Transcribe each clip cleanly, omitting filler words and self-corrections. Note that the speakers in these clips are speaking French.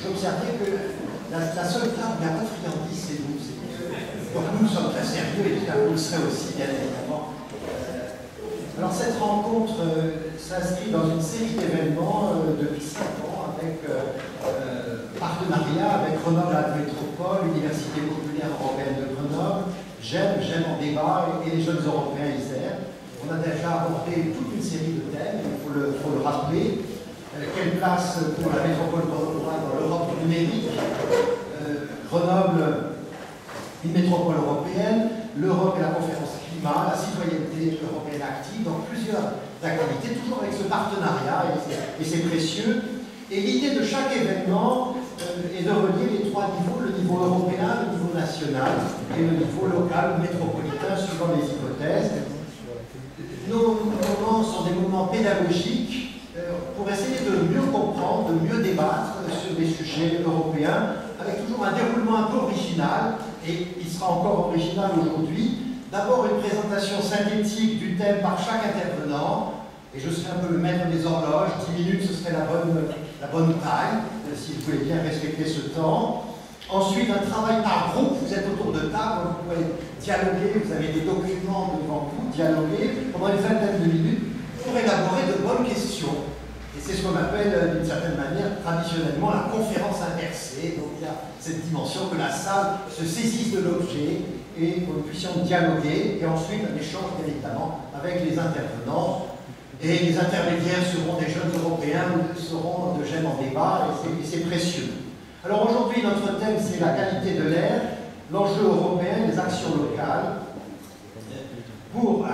J'observais que la seule table qui a pas de friandise, c'est nous. Donc nous sommes très sérieux et vous le serez aussi, bien évidemment. Alors cette rencontre s'inscrit dans une série d'événements depuis 5 ans avec partenariat avec Grenoble Alpes Métropole, Université populaire européenne de Grenoble, GEM en débat et les jeunes européens ISER. On a déjà abordé toute une série de thèmes, il faut le rappeler. Quelle place pour la métropole grenobloise dans l'Europe numérique, Grenoble, une métropole européenne, l'Europe et la conférence climat, la citoyenneté européenne active, donc plusieurs activités, toujours avec ce partenariat, et c'est précieux. Et l'idée de chaque événement est de relier les 3 niveaux, le niveau européen, le niveau national et le niveau local, métropolitain, suivant les hypothèses. Nos moments sont des moments pédagogiques pour essayer de mieux comprendre, de mieux débattre sur des sujets européens, avec toujours un déroulement un peu original, et il sera encore original aujourd'hui. D'abord une présentation synthétique du thème par chaque intervenant, et je serai un peu le maître des horloges, 10 minutes ce serait la bonne taille, si vous voulez bien respecter ce temps. Ensuite, un travail par groupe, vous êtes autour de table, vous pouvez dialoguer, vous avez des documents devant vous, dialoguer pendant une vingtaine de minutes pour élaborer de bonnes questions. Et c'est ce qu'on appelle, d'une certaine manière, traditionnellement, la conférence inversée. Donc il y a cette dimension que la salle se saisisse de l'objet et que nous puissions dialoguer, et ensuite un échange, bien évidemment, avec les intervenants. Et les intermédiaires seront des jeunes européens ou seront de GEM en débat, et c'est précieux. Alors aujourd'hui, notre thème, c'est la qualité de l'air, l'enjeu européen, les actions locales, pour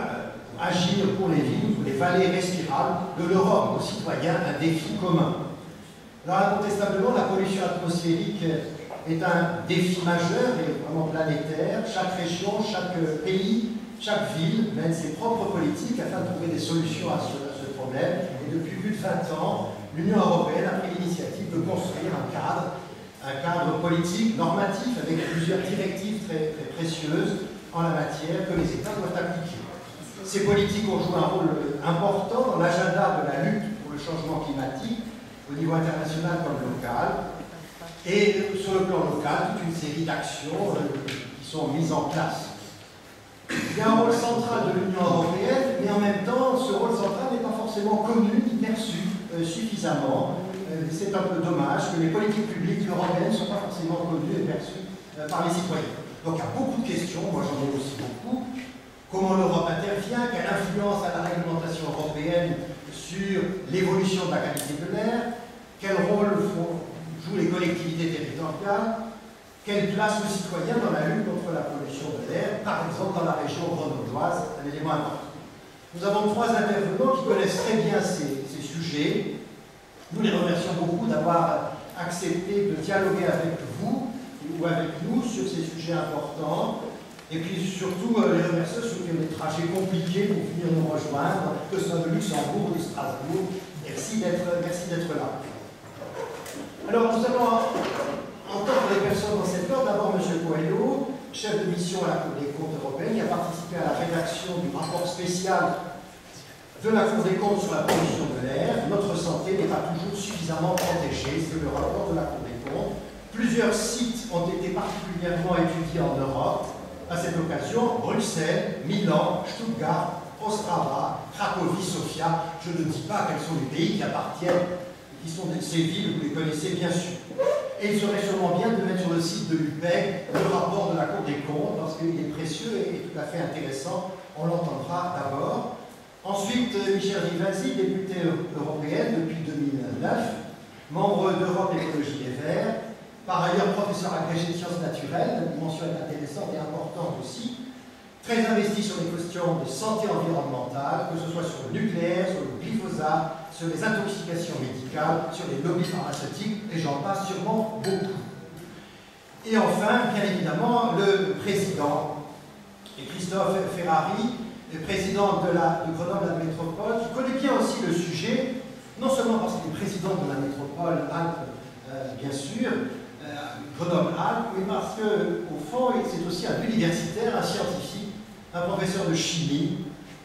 agir pour les villes, pour les vallées respirables de l'Europe aux citoyens, un défi commun. Alors incontestablement, la pollution atmosphérique est un défi majeur et vraiment planétaire. Chaque région, chaque pays, chaque ville mène ses propres politiques afin de trouver des solutions à ce problème. Et depuis plus de 20 ans, l'Union européenne a pris l'initiative de construire un cadre politique, normatif, avec plusieurs directives très précieuses en la matière que les États doivent appliquer. Ces politiques ont joué un rôle important dans l'agenda de la lutte pour le changement climatique, au niveau international comme local. Et sur le plan local, toute une série d'actions qui sont mises en place. Il y a un rôle central de l'Union européenne, mais en même temps, ce rôle central n'est pas forcément connu ni perçu suffisamment. C'est un peu dommage que les politiques publiques européennes ne soient pas forcément connues et perçues par les citoyens. Donc il y a beaucoup de questions, moi j'en ai aussi beaucoup. Comment l'Europe intervient, quelle influence a la réglementation européenne sur l'évolution de la qualité de l'air, quel rôle jouent les collectivités territoriales, quelle place le citoyen dans la lutte contre la pollution de l'air, par exemple dans la région grenobloise, un élément important. Nous avons 3 intervenants qui connaissent très bien ces sujets. Nous les remercions beaucoup d'avoir accepté de dialoguer avec vous ou avec nous sur ces sujets importants. Et puis surtout, les remercier ceux qui ont des trajets compliqués pour venir nous rejoindre, que ce soit de Luxembourg ou de Strasbourg. Merci d'être là. Alors, nous allons entendre les personnes dans cette ordre. D'abord, M. Coelho, chef de mission à la Cour des comptes européenne, qui a participé à la rédaction du rapport spécial de la Cour des comptes sur la pollution de l'air. Notre santé n'est pas toujours suffisamment protégée, c'est le rapport de la Cour des comptes. Plusieurs sites ont été particulièrement étudiés en Europe. À cette occasion, Bruxelles, Milan, Stuttgart, Ostrava, Cracovie, Sofia, je ne dis pas quels sont les pays qui appartiennent, qui sont ces villes, vous les connaissez bien sûr. Et il serait sûrement bien de mettre sur le site de l'UPEC le rapport de la Cour des comptes, parce qu'il est précieux et tout à fait intéressant, on l'entendra d'abord. Ensuite, Michel Rivasi, député européenne depuis 2009, membre d'Europe Écologie Les Verts, par ailleurs professeur agrégé de sciences naturelles, la dimension est intéressante et importante aussi, très investi sur les questions de santé environnementale, que ce soit sur le nucléaire, sur le glyphosate, sur les intoxications médicales, sur les lobbies pharmaceutiques, et j'en passe sûrement beaucoup. Et enfin, bien évidemment, le président, Christophe Ferrari, le président de Grenoble Alpes Métropole, qui connaît bien aussi le sujet, non seulement parce qu'il est président de la métropole Alpes, bien sûr, Grenoble-Alpes, mais parce qu'au fond, c'est aussi un universitaire, un scientifique, un professeur de chimie,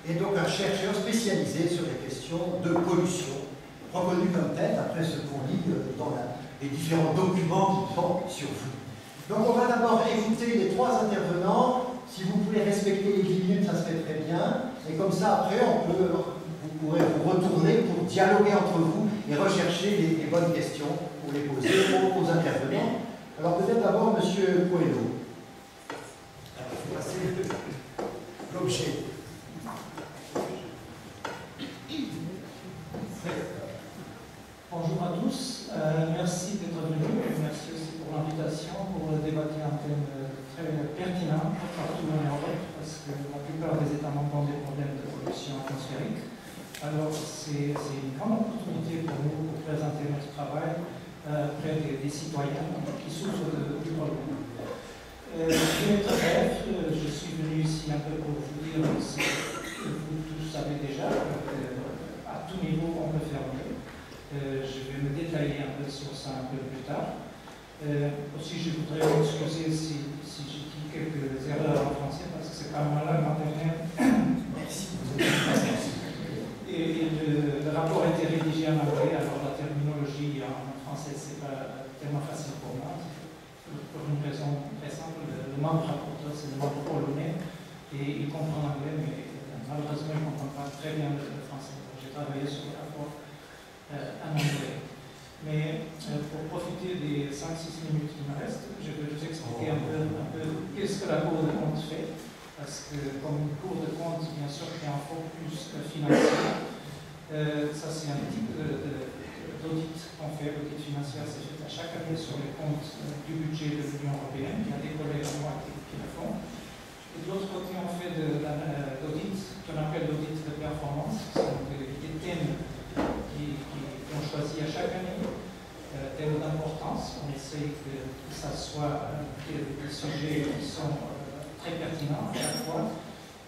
et donc un chercheur spécialisé sur les questions de pollution. reconnu comme tel, après ce qu'on lit dans les différents documents qui sont sur vous. Donc on va d'abord écouter les trois intervenants. Si vous pouvez respecter les 10 minutes, ça se fait très bien. Et comme ça, après, vous pourrez vous retourner pour dialoguer entre vous et rechercher les bonnes questions pour les poser aux intervenants. Alors peut-être d'abord, M. Coelho. Alors, il faut passer l'objet. Bonjour à tous, merci d'être venus, merci aussi pour l'invitation pour débattre un thème très pertinent partout en Europe, parce que la plupart des États membres ont des problèmes de pollution atmosphérique. Alors c'est une grande opportunité pour nous pour présenter notre travail auprès des citoyens qui souffrent du problème. Je vais être bref, je suis venu ici un peu pour vous dire ce que vous tous savez déjà, à tout niveau on peut faire mieux. Je vais me détailler un peu sur ça un peu plus tard. Aussi, je voudrais m'excuser si je dis quelques erreurs en français, parce que c'est pas ma langue maternelle. Merci. Et le rapport a été rédigé en anglais, alors la terminologie en français, c'est pas tellement facile pour moi. Pour une raison très simple, le membre rapporteur, c'est le membre polonais, et il comprend l'anglais, mais malheureusement, il ne comprend pas très bien le français. J'ai travaillé sur le rapport en anglais. Mais pour profiter des 5-6 minutes qui me restent, je vais vous expliquer un peu qu'est-ce que la Cour de compte fait. Parce que comme une Cour de compte, bien sûr, qui a un focus financier, ça c'est un type d'audit qu'on fait. L'audit financier, c'est fait à chaque année sur les comptes du budget de l'Union européenne. Il y a des collègues à moi qui le font. Et de l'autre côté, on fait de l'audit qu'on appelle l'audit de performance. Ce sont des thèmes qu'on choisit à chaque année, thèmes d'importance. On essaye que ça soit des sujets qui sont très pertinents à chaque fois.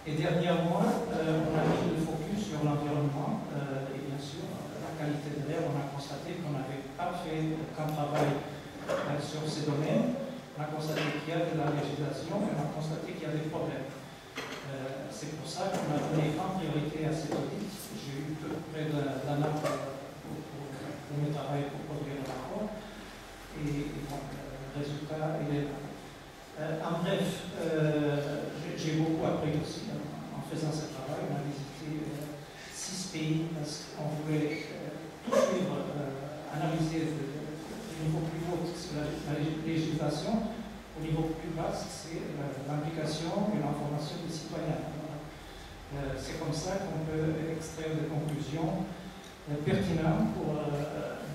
Et dernièrement, on a mis le focus sur l'environnement et bien sûr la qualité de l'air. On a constaté qu'on n'avait pas fait qu'un travail sur ces domaines. On a constaté qu'il y a de la législation et on a constaté qu'il y a des problèmes. C'est pour ça qu'on a donné en priorité à cet audit. J'ai eu près d'un an pour mes travail pour produire le rapport. Et donc, le résultat, il est là. En bref, j'ai beaucoup appris aussi en faisant ce travail. On a visité 6 pays parce qu'on voulait tout suivre, analyser du niveau plus haut, c'est la législation. Au niveau plus bas, c'est l'implication et l'information des citoyens. C'est comme ça qu'on peut extraire des conclusions pertinentes pour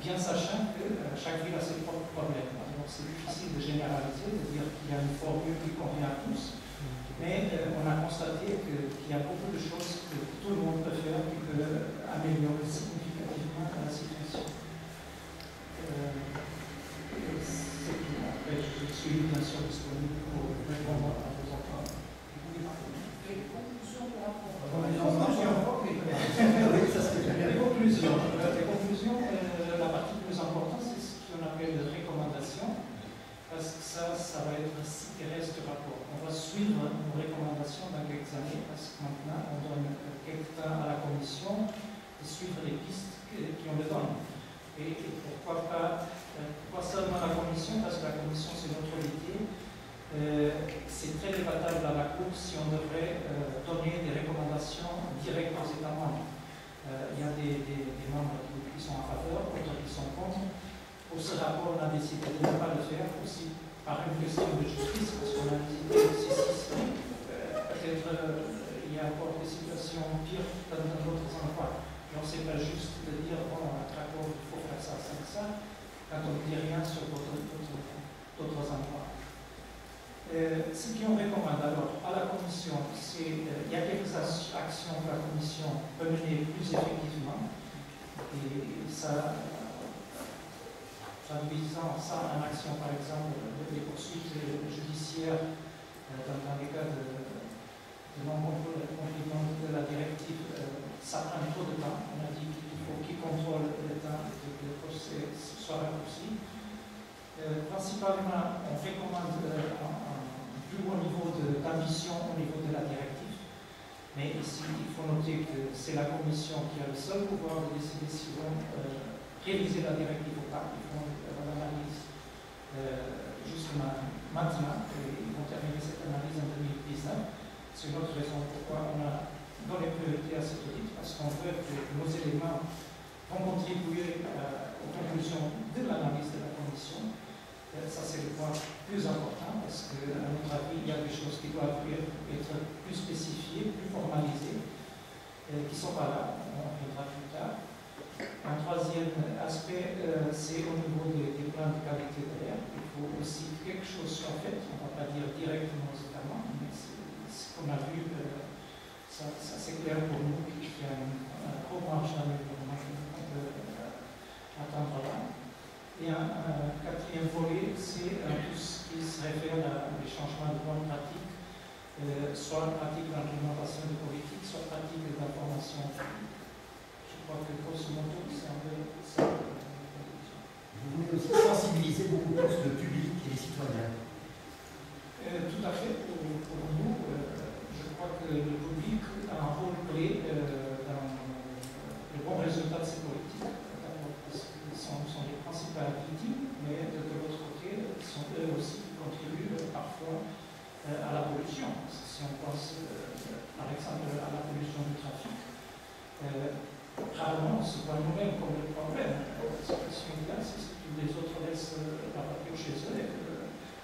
bien sachant que chaque ville a ses propres problèmes. Donc c'est difficile de généraliser, de dire qu'il y a une formule qui convient à tous, mais on a constaté qu'il y a beaucoup de choses que tout le monde peut faire qui peuvent améliorer significativement la situation. C'est tout. Après, je suis bien sûr disponible pour répondre à vos enfants. Les conclusions par rapport les conclusions, la partie plus importante, c'est ce qu'on appelle les recommandations, parce que ça va être ce qui reste du rapport. On va suivre nos recommandations dans quelques années, parce que maintenant, on donne quelque temps à la Commission de suivre les pistes qu'on le donne. Et pourquoi pas seulement la Commission, parce que la Commission, c'est notre autorité. C'est très débattable à la Cour si on devrait donner des recommandations directes aux États membres. Il y a des membres qui sont en faveur, d'autres qui sont contre. Pour ce rapport, on a décidé de ne pas le faire aussi par une question de justice, parce qu'on a visité ces systèmes. Peut-être il y a encore des situations pires dans d'autres endroits. Et on ne sait pas juste de dire, bon, à rapport, il faut faire ça, quand on ne dit rien sur d'autres endroits. Ce qu'on recommande alors à la Commission, c'est qu'il y a quelques actions que la Commission peut mener plus effectivement. Et ça traduisant ça en action, par exemple, les poursuites judiciaires dans les cas de non-contrôle de la directive, ça prend trop de temps. On a dit qu'il faut qu'ils contrôlent le temps que le procès soit raccourci. Principalement, on recommande un plus haut niveau d'ambition au niveau de la directive. Mais ici, il faut noter que c'est la Commission qui a le seul pouvoir de décider si on réviser la directive ou pas. Ils font l'analyse justement maintenant et ils vont terminer cette analyse en 2019. C'est une autre raison pourquoi on a donné priorité à cette audit, parce qu'on veut que nos éléments vont contribuer aux conclusions de l'analyse de la Commission. Ça, c'est le point plus important, parce qu'à notre avis, il y a des choses qui doivent être plus spécifiées, plus formalisées, qui ne sont pas là. On reviendra plus tard. Un troisième aspect, c'est au niveau des plans de qualité de l'air. Il faut aussi que quelque chose soit fait. On ne va pas dire directement aux États membres, mais ce qu'on a vu, ça c'est clair pour nous qu'il y a un gros marge d'amélioration qu'on peut attendre là. Et un quatrième volet, c'est tout ce qui se réfère à des changements de bonnes pratiques, soit pratiques d'implémentation de politique, soit pratiques d'information. Je crois que grosso modo, c'est un peu ça. Vous voulez aussi sensibiliser beaucoup plus le public et les citoyens. Tout à fait. Pour nous, je crois que le public a un rôle clé dans le bon résultat de ces politiques. Parce qu'ils sont les principales victimes, mais de l'autre côté, ils sont eux aussi qui contribuent parfois à la pollution. Si on pense par exemple à la pollution du trafic, rarement on se voit nous-mêmes comme le problème. La situation idéale, c'est que les autres laissent la voiture chez eux et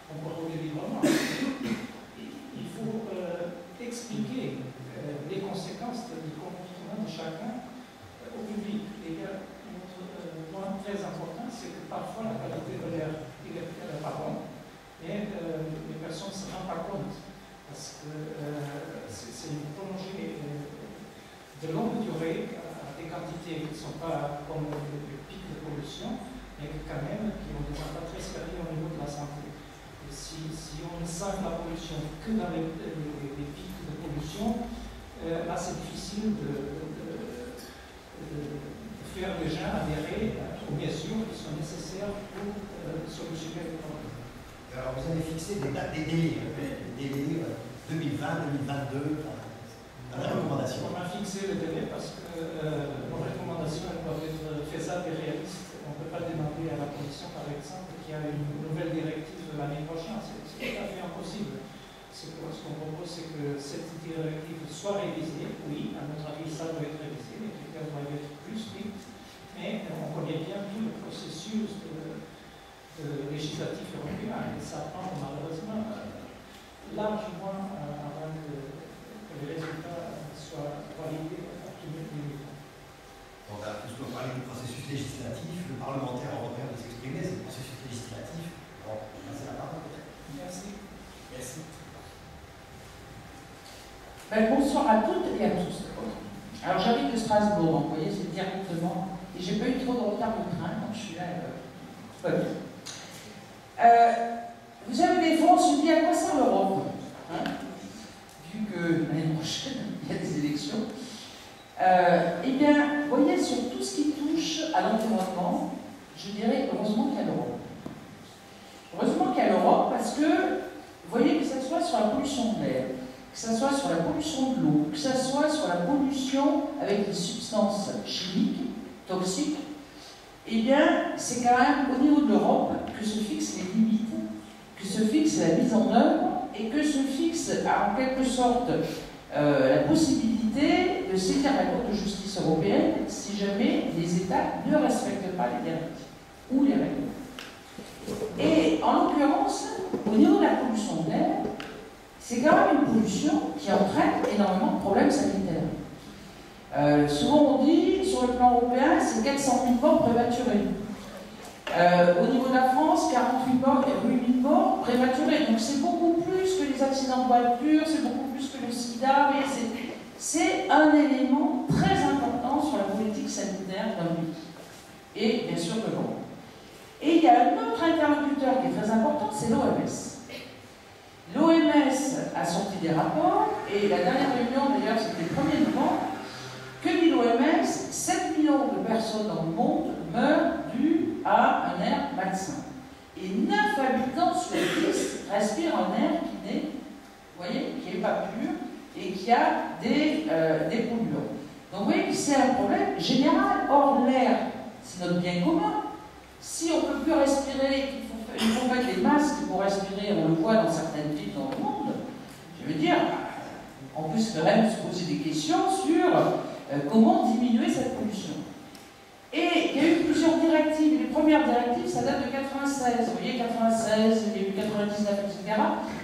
qu'on peut rouler librement. Il faut expliquer les conséquences du comportement de chacun au public. Et il y a un autre point très important, c'est que parfois la qualité de l'air n'est pas bonne, mais les personnes ne se rendent pas compte. Parce que c'est une plongée de longue durée à des quantités qui ne sont pas comme le pic de pollution, mais quand même qui ont des impacts très sérieux au niveau de la santé. Et si on ne sent la pollution que dans les pics de pollution, là c'est difficile de faire les gens adhérer aux mesures qui sont nécessaires pour solutionner le problème. Alors vous avez fixé des délais 2020, 2022, dans la recommandation. On a fixé le délai parce que nos recommandations doivent être faisables et réalistes. On ne peut pas demander à la Commission, par exemple, qu'il y a une nouvelle directive l'année prochaine. C'est tout à fait impossible. Ce qu'on propose, c'est que cette directive soit révisée. Oui, à notre avis, ça doit être révisé. Les critères doivent être plus stricts. Mais on connaît bien tout le processus législatif européen. Et ça prend malheureusement largement avant que les résultats soient validés à tous les niveaux. Donc, puisque vous parlez du processus législatif, le parlementaire européen doit s'exprimer, c'est le processus législatif. Bon, c'est la parole. Merci. Merci. Bonsoir à toutes et à tous. Alors j'habite de Strasbourg, donc vous voyez, c'est directement. Et j'ai pas eu trop de retard de train, donc je suis là. Pas bien. Vous avez des fonds, on se dit à quoi sert l'Europe, hein, vu que l'année prochaine, il y a des élections. Eh bien, vous voyez, sur tout ce qui touche à l'environnement, je dirais heureusement qu'il y a l'Europe. Heureusement qu'il y a l'Europe parce que, vous voyez, que ce soit sur la pollution de l'air, que ce soit sur la pollution de l'eau, que ce soit sur la pollution avec des substances chimiques, toxiques, eh bien, c'est quand même au niveau de l'Europe que se fixent les limites, que se fixe la mise en œuvre et que se fixe en quelque sorte la possibilité de saisir la Cour de justice européenne si jamais les États ne respectent pas les directives ou les règles. Et en l'occurrence, au niveau de la pollution de l'air, c'est quand même une pollution qui entraîne énormément de problèmes sanitaires. Souvent on dit, sur le plan européen, c'est 400 000 morts prématurés. Au niveau de la France, 48 morts et 8 000 morts prématurés. Donc c'est beaucoup plus que les accidents de voiture, c'est beaucoup plus que le sida, mais c'est un élément très important sur la politique sanitaire d'un pays. Et bien sûr de l'Europe. Et il y a un autre interlocuteur qui est très important, c'est l'OMS. L'OMS a sorti des rapports, et la dernière réunion, d'ailleurs, c'était le 1er novembre. Que dit l'OMS? 7 millions de personnes dans le monde meurent dues à un air malsain. Et 9 habitants sur 10 respirent un air qui n'est, vous voyez, qui n'est pas pur et qui a des polluants. Donc vous voyez que c'est un problème général. Or, l'air, c'est notre bien commun. Si on ne peut plus respirer, il faut mettre des masques pour respirer, on le voit dans certaines villes dans le monde, je veux dire, on peut quand même se poser des questions sur comment diminuer cette pollution. Et il y a eu plusieurs directives. Les premières directives, ça date de 96. Vous voyez, 96, il y a eu 99, etc.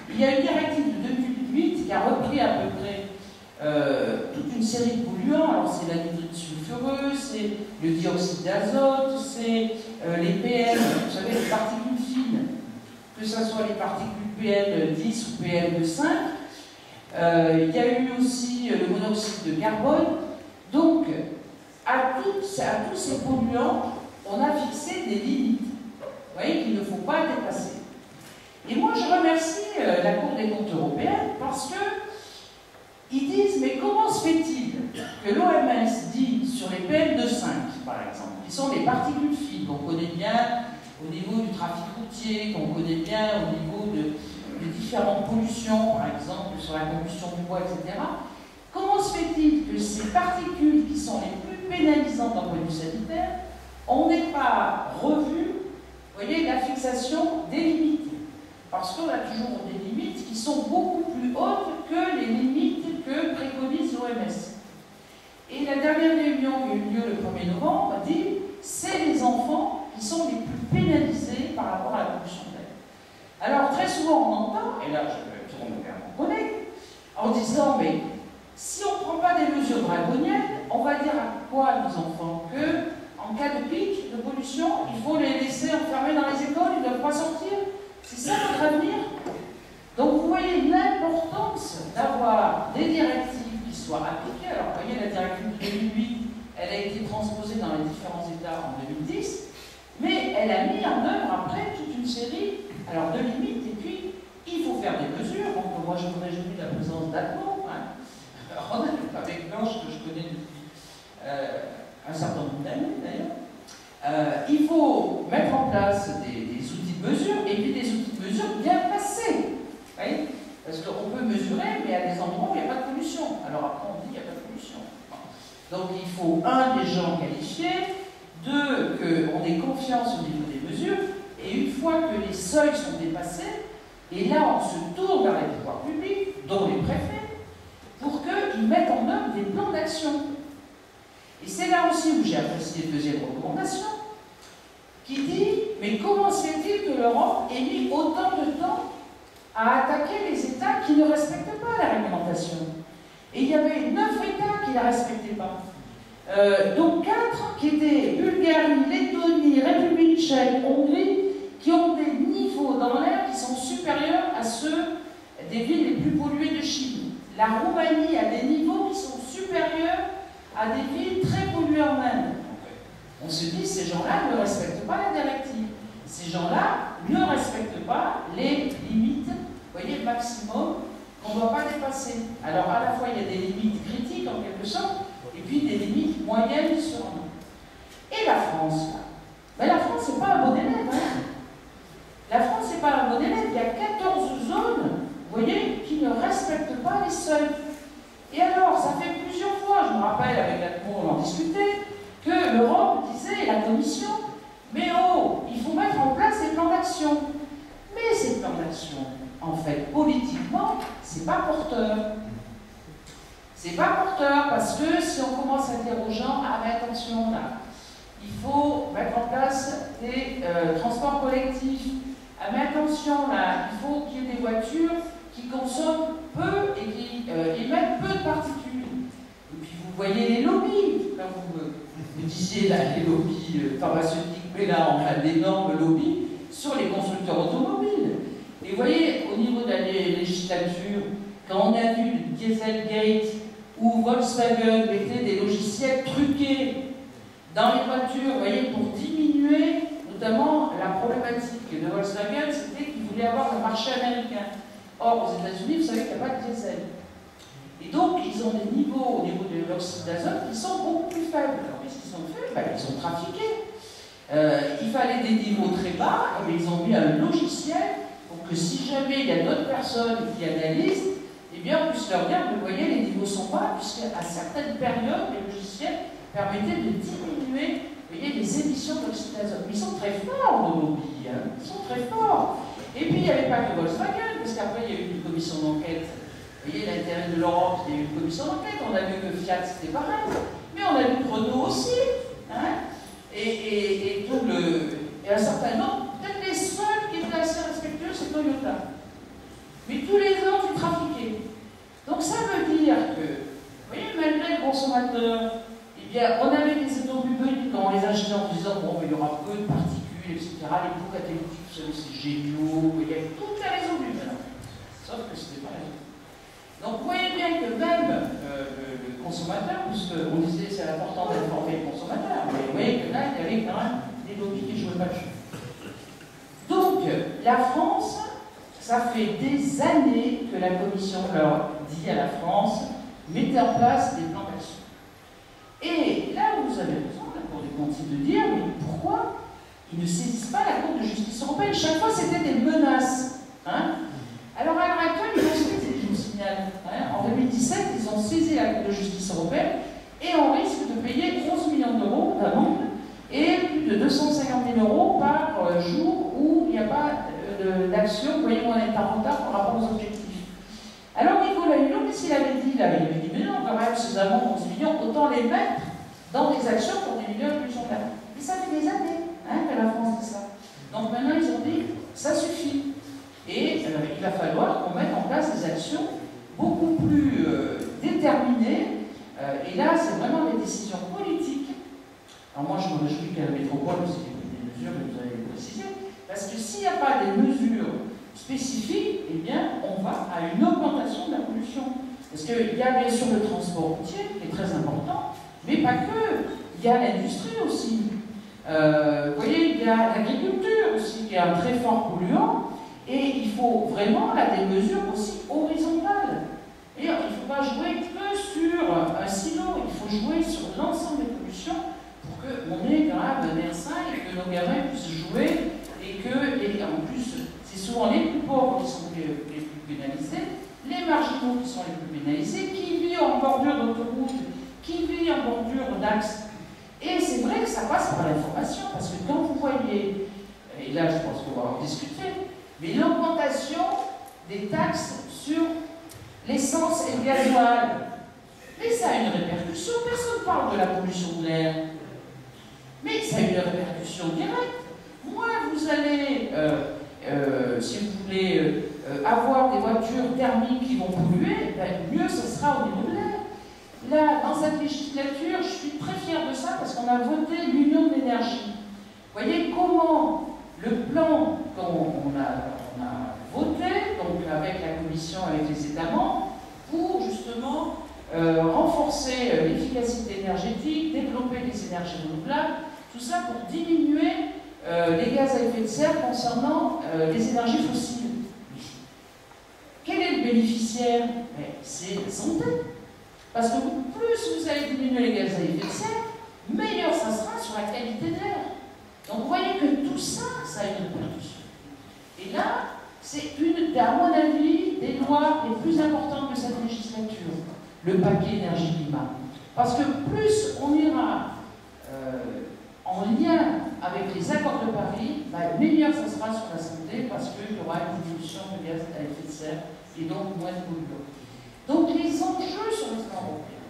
Il y a une directive de 2008 qui a repris à peu près toute une série de polluants. Alors, c'est l'anhydride sulfureux, c'est le dioxyde d'azote, c'est les PM, vous savez, les particules fines, que ce soit les particules PM10 ou PM5. Il y a eu aussi le monoxyde de carbone. Donc, à tous ces polluants, on a fixé des limites, vous voyez, qu'il ne faut pas dépasser. Et moi, je remercie la Cour des comptes européenne parce que ils disent, mais comment se fait-il que l'OMS dit sur les PM2,5, par exemple, qui sont des particules fines qu'on connaît bien au niveau du trafic routier, qu'on connaît bien au niveau de différentes pollutions, par exemple sur la combustion du bois, etc. Comment se fait-il que ces particules qui sont les plus pénalisantes d'un point de vue sanitaire, on n'ait pas revu, vous voyez, la fixation des limites? Parce qu'on a toujours des limites qui sont beaucoup plus hautes que les limites que préconise l'OMS. Et la dernière réunion qui a eu lieu le 1er novembre a dit c'est les enfants qui sont les plus pénalisés par rapport à la pollution de l'air. Alors très souvent on entend, et là je me tourne vers mon collègue, en disant mais si on ne prend pas des mesures draconiennes, on va dire à quoi à nos enfants? qu'en cas de pic de pollution, il faut les laisser enfermés dans les écoles, ils ne doivent pas sortir? C'est ça notre avenir? Donc vous voyez l'importance d'avoir des directives qui soient appliquées. Alors vous voyez la directive de 2008, elle a été transposée dans les différents États en 2010, mais elle a mis en œuvre après toute une série de limites, et puis il faut faire des mesures. Donc moi je me réjouis de la présence d'Atmo, avec Blanche que je connais depuis un certain nombre d'années d'ailleurs. Il faut mettre en place des outils de mesure, et puis des outils de mesure bien placés. Oui, parce qu'on peut mesurer, mais à des endroits où il n'y a pas de pollution. Alors après, on dit qu'il n'y a pas de pollution. Donc il faut, un, des gens qualifiés, deux, qu'on ait confiance au niveau des mesures, et une fois que les seuils sont dépassés, et là on se tourne vers les pouvoirs publics, dont les préfets, pour qu'ils mettent en œuvre des plans d'action. Et c'est là aussi où j'ai apprécié la deuxième recommandation, qui dit, mais comment se fait-il que l'Europe ait mis autant de temps à attaquer les États qui ne respectent pas la réglementation? Et il y avait 9 États qui ne la respectaient pas. Donc 4 qui étaient Bulgarie, Lettonie, République tchèque, Hongrie, qui ont des niveaux dans l'air qui sont supérieurs à ceux des villes les plus polluées de Chine. La Roumanie a des niveaux qui sont supérieurs à des villes très polluées en Inde. On se dit, ces gens-là ne respectent pas la directive. Ces gens-là ne respectent pas les limites, vous voyez, maximum qu'on ne doit pas dépasser. Alors, à la fois, il y a des limites critiques, en quelque sorte, et puis des limites moyennes sur nous. Et la France, ben, la France, c'est pas un bon élève. Hein. La France, c'est pas un bon élève. Il y a 14 zones, vous voyez, qui ne respectent pas les seuils. Et alors, ça fait plusieurs fois, je me rappelle, avec la Cour, on en discutait, que l'Europe disait, la Commission, mais oh, il faut mettre en place des plans d'action. Mais ces plans d'action, en fait, politiquement, c'est pas porteur. C'est pas porteur parce que si on commence à dire aux gens, ah mais attention là, il faut mettre en place des transports collectifs. Ah mais attention là, il faut qu'il y ait des voitures qui consomment peu et qui émettent peu de particules. Et puis vous voyez les lobbies, là vous disiez là, les lobbies pharmaceutiques, mais là on a d'énormes lobbies sur les constructeurs automobiles. Et vous voyez, au niveau de la législature, quand on a vu le Dieselgate, où Volkswagen mettait des logiciels truqués dans les voitures, vous voyez, pour diminuer notamment la problématique de Volkswagen, c'était qu'ils voulaient avoir le marché américain. Or, aux États-Unis, vous savez qu'il n'y a pas de diesel. Et donc, ils ont des niveaux au niveau de l'oxyde d'azote qui sont beaucoup plus faibles. Alors, qu'est-ce qu'ils ont fait? Ben, ils ont trafiqué. Il fallait des niveaux très bas, et ils ont mis un logiciel pour que si jamais il y a d'autres personnes qui analysent, eh bien, on puisse leur dire, vous voyez, les niveaux sont bas, puisqu'à certaines périodes, les logiciels permettaient de diminuer, vous voyez, les émissions l'azote. Mais ils sont très forts, nos lobbies, hein. Ils sont très forts. Et puis il n'y avait pas que Volkswagen, parce qu'après il y a eu une commission d'enquête. Vous voyez l'intérêt de l'Europe, il y a eu une commission d'enquête, on a vu que Fiat c'était pareil, mais on a vu Renault aussi, hein, et tout et un certain nombre, peut-être les seuls qui étaient assez respectueux, c'est Toyota. Mais tous les autres, ils trafiquaient. Donc ça veut dire que, vous voyez, malgré le consommateur, eh bien, on avait des automobiles quand on les achetait en disant, bon, il y aura peu de particules, etc. Les bouts catalytiques, vous savez, c'est géniaux, il y a toutes les raisons du maintenant. Sauf que c'était pas raison. Donc vous voyez bien que même le consommateur, puisqu'on disait c'est important d'informer le consommateur, mais vous voyez que là, il y avait quand même des lobbies qui jouaient pas le jeu. Donc, la France, ça fait des années que la Commission leur dit à la France, mettez en place des plans d'action. Et là où vous avez raison, la Cour des comptes, c'est de dire, mais pourquoi ils ne saisissent pas la Cour de justice européenne? Chaque fois, c'était des menaces. Hein? Alors, à l'heure actuelle, ils ont saisi, je vous signale, hein, en 2017, ils ont saisi la Cour de justice européenne et on risque de payer 11 millions d'euros d'amende et plus de 250 000 euros par jour où il n'y a pas d'action. Vous voyez, on est en retard par rapport aux objectifs. Alors, Nicolas Hulot, qu'est-ce qu'il avait dit là? Il avait dit, mais non, quand même, ces amendes 11 millions, autant les mettre dans des actions pour diminuer la pollution de l'air. Et ça fait des années hein, que la France dit ça. Donc maintenant, ils ont dit, ça suffit. Et il va falloir qu'on mette en place des actions beaucoup plus déterminées. Et là, c'est vraiment des décisions politiques. Alors moi, je me réjouis qu'à la métropole, c'est des mesures que vous avez précisées. Parce que s'il n'y a pas des mesures spécifiques, eh bien, on va à une augmentation de la pollution. Parce qu'il y a bien sûr le transport routier, qui est très important, mais pas que. Il y a l'industrie aussi. Vous voyez, il y a l'agriculture aussi, qui est un très fort polluant. Et il faut vraiment là, des mesures aussi horizontales. Et il ne faut pas jouer que sur un silo, il faut jouer sur l'ensemble des pollutions pour qu'on ait quand même un air sain et que nos gamins puissent jouer et en plus, c'est souvent les plus pauvres qui sont les plus pénalisés, les marginaux qui sont les plus pénalisés, qui vivent en bordure d'autoroute, qui vivent en bordure d'axe. Et c'est vrai que ça passe par l'information, parce que quand vous voyez, et là je pense qu'on va en discuter, mais l'augmentation des taxes sur l'essence et le gasoil, mais ça a une répercussion. Personne ne parle de la pollution de l'air, mais ça a une répercussion directe. Moins vous allez, si vous voulez, avoir des voitures thermiques qui vont polluer, ben, mieux ce sera au niveau de l'air. Là, dans cette législature, je suis très fière de ça parce qu'on a voté l'Union de l'énergie. Vous voyez comment le plan qu'on a voté, donc avec la Commission, avec les États membres, pour justement renforcer l'efficacité énergétique, développer les énergies renouvelables, tout ça pour diminuer les gaz à effet de serre concernant les énergies fossiles. Quel est le bénéficiaire? C'est la santé. Parce que plus vous allez diminuer les gaz à effet de serre, meilleur ça sera sur la qualité de l'air. Donc vous voyez que tout ça, ça a une répercussion. Et là, c'est une, à mon avis, des lois les plus importantes de cette législature, le paquet énergie-climat. Parce que plus on ira en lien avec les accords de Paris, bah, meilleur ça sera sur la santé parce qu'il y aura une diminution de gaz à effet de serre et donc moins de polluants. Donc les enjeux sur le plan européen,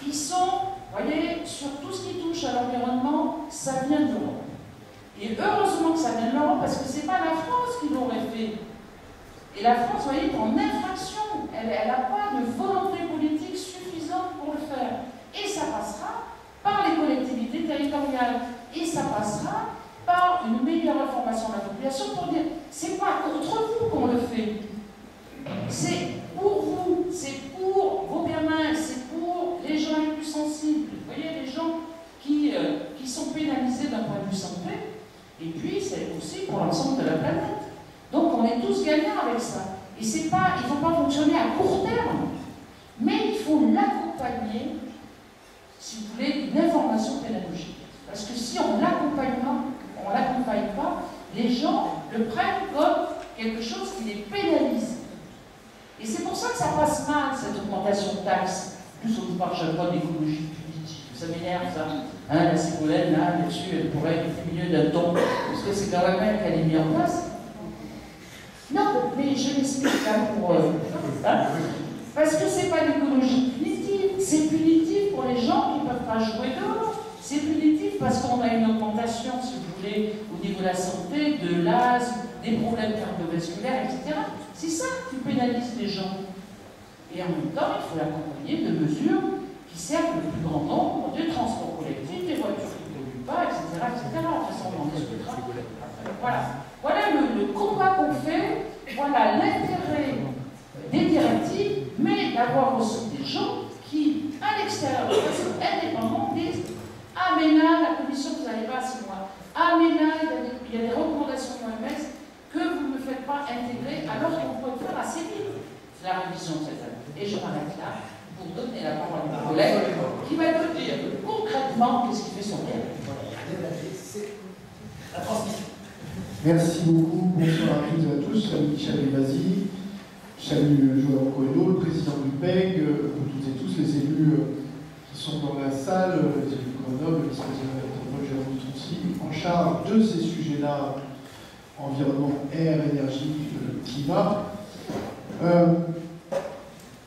ils sont, vous voyez, sur tout ce qui touche à l'environnement, ça vient de l'Europe. Et heureusement que ça vient de l'Europe parce que ce n'est pas la France qui l'aurait fait. Et la France, vous voyez, est en infraction. Elle n'a pas de volonté politique suffisante pour le faire. Et ça passera par les collectivités territoriales. Et ça passera par une meilleure information de la population pour dire, c'est pas contre vous qu'on le fait. C'est pour vous, c'est pour vos gamins, c'est pour les gens les plus sensibles. Vous voyez, les gens qui sont pénalisés d'un point de vue santé. Et puis, c'est aussi pour l'ensemble de la planète. Donc, on est tous gagnants avec ça. Et c'est pas, il ne faut pas fonctionner à court terme, mais il faut l'accompagner, si vous voulez, d'une information pédagogique. Parce que si on ne l'accompagne pas, les gens le prennent comme quelque chose qui les pénalise. Et c'est pour ça que ça passe mal, cette augmentation de taxes. En plus, on nous parle chaque fois d'écologie politique. Ça m'énerve, ça. Hein, la Ségolène, là, là-dessus, elle pourrait être au milieu d'un ton, parce que c'est quand même elle qu'elle est mise en place. Non, mais je l'explique là pour... hein, parce que c'est pas l'écologie punitive, c'est punitif pour les gens qui ne peuvent pas jouer dehors. C'est punitif parce qu'on a une augmentation, si vous voulez, au niveau de la santé, de l'asthme, des problèmes cardiovasculaires, etc. C'est ça qui pénalise les gens. Et en même temps, il faut l'accompagner de mesures qui servent le plus grand nombre, du transport collectif, des voitures qui ne polluent pas, etc. etc. Enfin, ça, on en discutera. Voilà, voilà le combat qu'on fait, voilà l'intérêt des directives, mais d'avoir aussi des gens qui, à l'extérieur de façon indépendante, disent ah, mais là, la commission, vous n'allez pas à 6 mois. Ah, mais là, il y a des recommandations de l'OMS que vous ne faites pas intégrer alors qu'on peut le faire assez vite. C'est la révision de cette année. Et je m'arrête là pour donner la parole à mon collègue qui va te dire concrètement qu'est-ce qui fait son bien. C'est la transmission. Merci beaucoup. Bonsoir à toutes et à tous. Salut Michel Rivasi. Salut Joël Coelho, le président du PEG, vous toutes et tous les élus qui sont dans la salle, les élus de Grenoble, le vice-président de la métropole Jérôme Troncy, en charge de ces sujets-là, environnement, air, énergie, climat.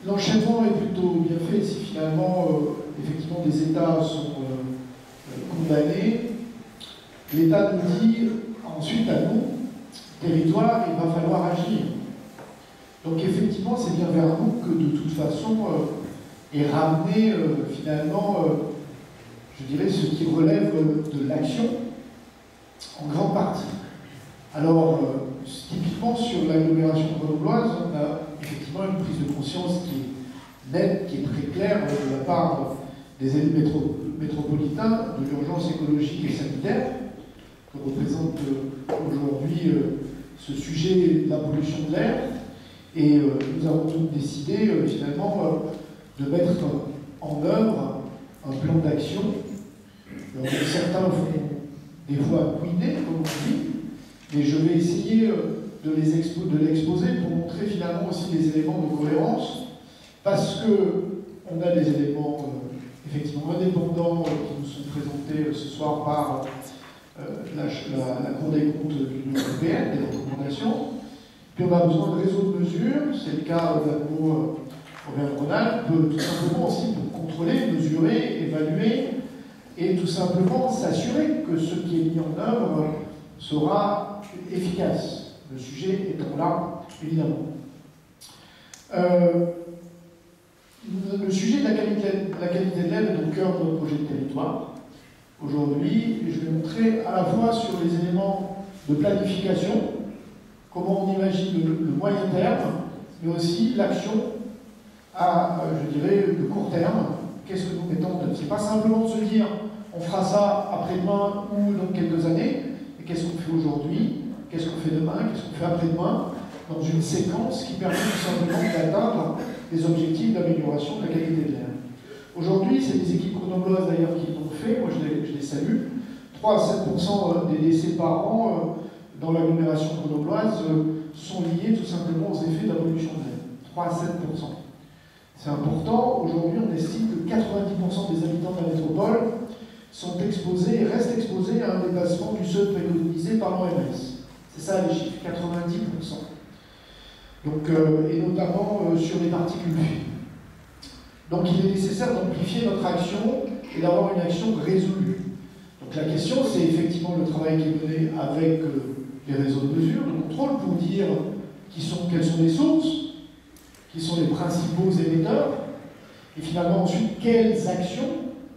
L'enchaînement est plutôt bien fait si finalement, effectivement, des États sont condamnés. L'État nous dit ensuite à nous, territoire, il va falloir agir. Donc effectivement, c'est bien vers nous que de toute façon est ramené finalement, je dirais, ce qui relève de l'action en grande partie. Alors, typiquement sur l'agglomération grenobloise, on a effectivement une prise de conscience qui est nette, qui est très claire de la part des élus métropolitains de l'urgence écologique et sanitaire que représente aujourd'hui ce sujet de la pollution de l'air. Et nous avons donc décidé finalement de mettre en œuvre un plan d'action. Certains vont des fois couiner, comme on dit, mais je vais essayer de l'exposer pour montrer finalement aussi des éléments de cohérence, parce qu'on a des éléments effectivement indépendants qui nous sont présentés ce soir par la Cour des comptes de l'Union européenne, des recommandations. Puis on a besoin de réseaux de mesures, c'est le cas d'Agmo Auvergne-Rhône-Alpes, tout simplement aussi pour contrôler, mesurer, évaluer et tout simplement s'assurer que ce qui est mis en œuvre sera efficace. Le sujet étant là, évidemment. Le sujet de la qualité de l'air est au cœur de notre projet de territoire. Aujourd'hui, je vais montrer à la fois sur les éléments de planification, comment on imagine le moyen terme, mais aussi l'action à, je dirais, le court terme. Qu'est-ce que nous mettons en œuvre? Ce n'est pas simplement de se dire on fera ça après-demain ou dans quelques années, mais qu'est-ce qu'on fait aujourd'hui, qu'est-ce qu'on fait demain, qu'est-ce qu'on fait après-demain, dans une séquence qui permet tout simplement d'atteindre les objectifs d'amélioration de la qualité de l'air. Aujourd'hui, c'est des équipes grenobloises d'ailleurs qui l'ont fait, moi je les salue. 3 à 7% des décès par an dans l'agglomération grenobloise sont liés tout simplement aux effets de la pollution de l'air. 3 à 7%. C'est important. Aujourd'hui, on estime que 90% des habitants de la métropole sont exposés et restent exposés à un dépassement du seuil préconisé par l'OMS. C'est ça les chiffres, 90%. Donc, et notamment sur les particules fines. Donc il est nécessaire d'amplifier notre action et d'avoir une action résolue. Donc la question, c'est effectivement le travail qui est mené avec les réseaux de mesure, de contrôle, pour dire quelles sont les sources, qui sont les principaux émetteurs, et finalement ensuite quelles actions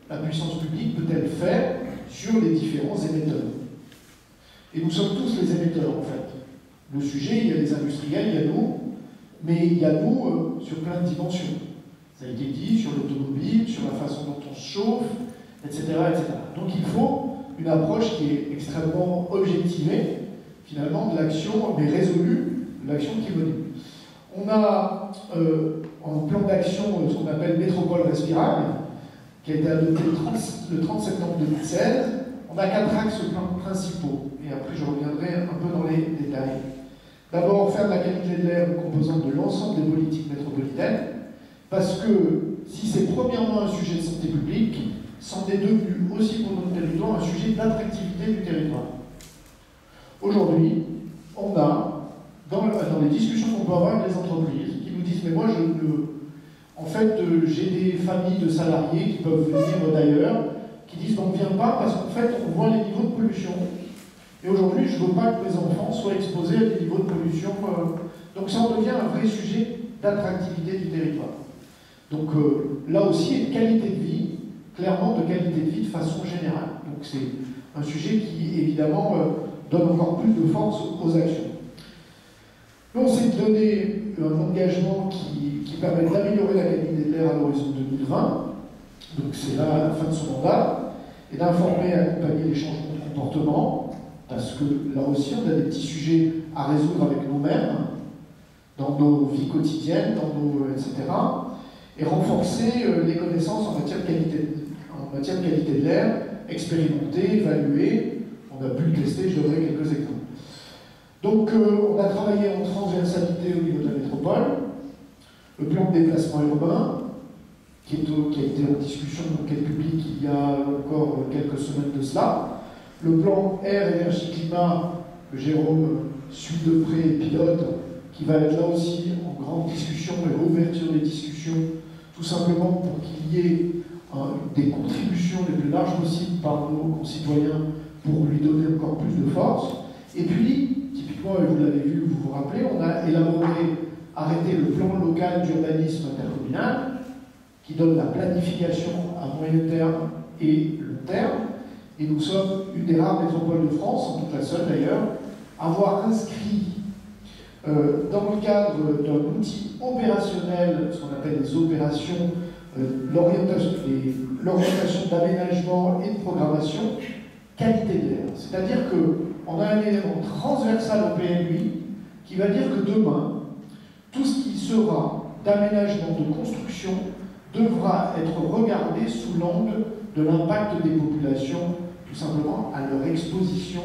la puissance publique peut-elle faire sur les différents émetteurs. Et nous sommes tous les émetteurs en fait. Le sujet, il y a les industriels, il y a nous, mais il y a nous sur plein de dimensions. Ça a été dit sur l'automobile, sur la façon dont on se chauffe, etc., etc. Donc il faut une approche qui est extrêmement objectivée, finalement, de l'action, mais résolue, de l'action qui est menée. On a en plan d'action ce qu'on appelle Métropole respirable, qui a été adopté le 30 septembre 2016. On a 4 axes principaux, et après je reviendrai un peu dans les détails. D'abord, faire de la qualité de l'air une composante de l'ensemble des politiques métropolitaines, parce que si c'est premièrement un sujet de santé publique, c'en est devenu aussi pour notre territoire un sujet d'attractivité du territoire. Aujourd'hui, on a, dans les discussions qu'on peut avoir avec les entreprises, qui nous disent « mais moi, en fait, j'ai des familles de salariés qui peuvent venir d'ailleurs, qui disent on ne vient pas parce qu'en fait, on voit les niveaux de pollution. Et aujourd'hui, je ne veux pas que mes enfants soient exposés à des niveaux de pollution. Donc ça en devient un vrai sujet d'attractivité du territoire. Donc là aussi, une qualité de vie, clairement de qualité de vie de façon générale. Donc c'est un sujet qui, évidemment, donne encore plus de force aux actions. Nous, on s'est donné un engagement qui permet d'améliorer la qualité de l'air à l'horizon 2020. Donc c'est là la fin de son mandat, et d'informer et accompagner les changements de comportement, parce que là aussi on a des petits sujets à résoudre avec nous-mêmes, dans nos vies quotidiennes, etc. Et renforcer les connaissances en matière de qualité de l'air, expérimenter, évaluer. On a pu le tester, je donnerai quelques exemples. Donc on a travaillé en transversalité au niveau de la métropole, le plan de déplacement urbain, qui a été en discussion dans le public il y a encore quelques semaines de cela. Le plan air, énergie, climat, que Jérôme suit de près et pilote, qui va être là aussi en grande discussion et réouverture des discussions, tout simplement pour qu'il y ait des contributions les plus larges possibles par nos concitoyens pour lui donner encore plus de force. Et puis, typiquement, et vous l'avez vu, vous vous rappelez, on a arrêté le plan local d'urbanisme intercommunal, qui donne la planification à moyen terme et long terme. Et nous sommes une des rares métropoles de France, sans doute la seule d'ailleurs, à avoir inscrit dans le cadre d'un outil opérationnel, ce qu'on appelle les opérations, l'orientation d'aménagement et de programmation, qualité de l'air. C'est-à-dire qu'on a un élément transversal au PNUI qui va dire que demain, tout ce qui sera d'aménagement, de construction, devra être regardé sous l'angle de l'impact des populations, tout simplement à leur exposition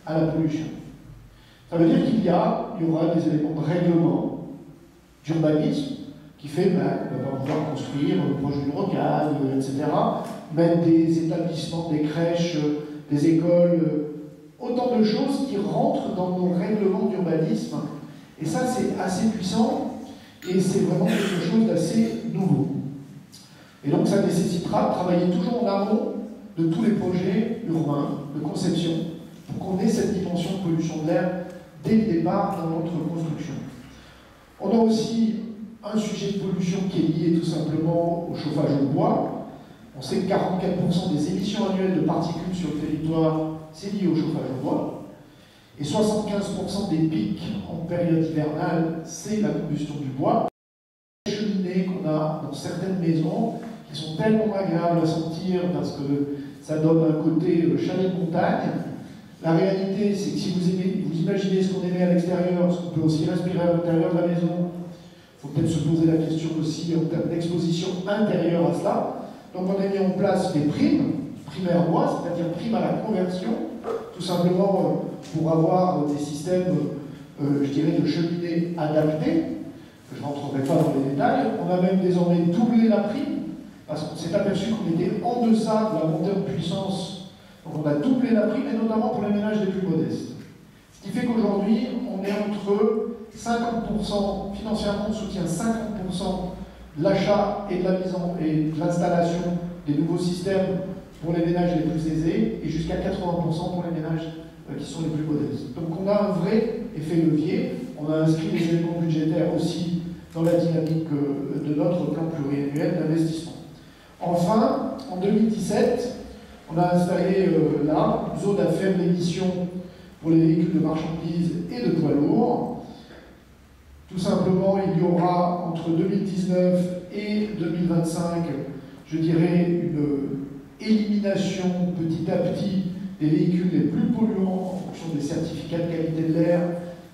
à la pollution. Ça veut dire qu'il y aura des éléments de règlement, d'urbanisme, qui fait qu'on va pouvoir construire proche d'une rocade, etc., mettre des établissements, des crèches, des écoles, autant de choses qui rentrent dans nos règlements d'urbanisme. Et ça, c'est assez puissant, et c'est vraiment quelque chose d'assez nouveau. Et donc ça nécessitera de travailler toujours en amont de tous les projets urbains, de conception, pour qu'on ait cette dimension de pollution de l'air dès le départ dans notre construction. On a aussi un sujet de pollution qui est lié tout simplement au chauffage au bois. On sait que 44% des émissions annuelles de particules sur le territoire, c'est lié au chauffage au bois. Et 75% des pics en période hivernale, c'est la combustion du bois. Les cheminées qu'on a dans certaines maisons, qui sont tellement agréables à sentir parce que ça donne un côté chalet de montagne. La réalité, c'est que si vous imaginez ce qu'on émet à l'extérieur, ce qu'on peut aussi respirer à l'intérieur de la maison, il faut peut-être se poser la question aussi en termes d'exposition intérieure à cela. Donc on a mis en place des primaires bois, c'est-à-dire primes à la conversion, tout simplement pour avoir des systèmes, je dirais, de cheminées adaptés. Je ne rentrerai pas dans les détails. On a même désormais doublé la prime, parce qu'on s'est aperçu qu'on était en deçà de la montée en puissance. Donc on a doublé la prime, et notamment pour les ménages les plus modestes. Ce qui fait qu'aujourd'hui, on est entre 50%, financièrement, on soutient 50% de l'achat et de l'installation des nouveaux systèmes pour les ménages les plus aisés, et jusqu'à 80% pour les ménages qui sont les plus modestes. Donc on a un vrai effet levier. On a inscrit les éléments budgétaires aussi dans la dynamique de notre plan pluriannuel d'investissement. Enfin, en 2017, on a installé là une zone à faible émission pour les véhicules de marchandises et de poids lourds. Tout simplement, il y aura entre 2019 et 2025, je dirais, une élimination petit à petit des véhicules les plus polluants en fonction des certificats de qualité de l'air,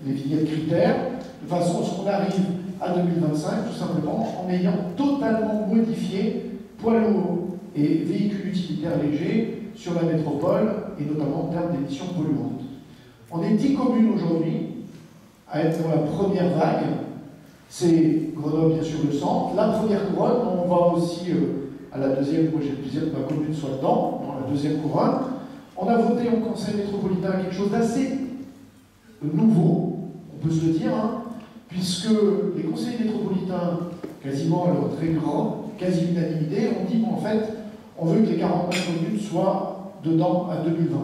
les vignettes critères, de façon à ce qu'on arrive à 2025, tout simplement, en ayant totalement modifié poids lourds et véhicules utilitaires légers sur la métropole, et notamment en termes d'émissions polluantes. On est 10 communes aujourd'hui à être dans la première vague. C'est Grenoble, bien sûr, le centre. La première couronne, on va aussi à la deuxième, moi j'ai le plaisir que ma commune soit dedans, dans la deuxième couronne. On a voté au Conseil métropolitain quelque chose d'assez nouveau, on peut se le dire, hein, puisque les conseils métropolitains, quasiment à leur très grande, quasi-unanimité, ont dit qu'en fait, on veut que les 49 communes soient dedans à 2020.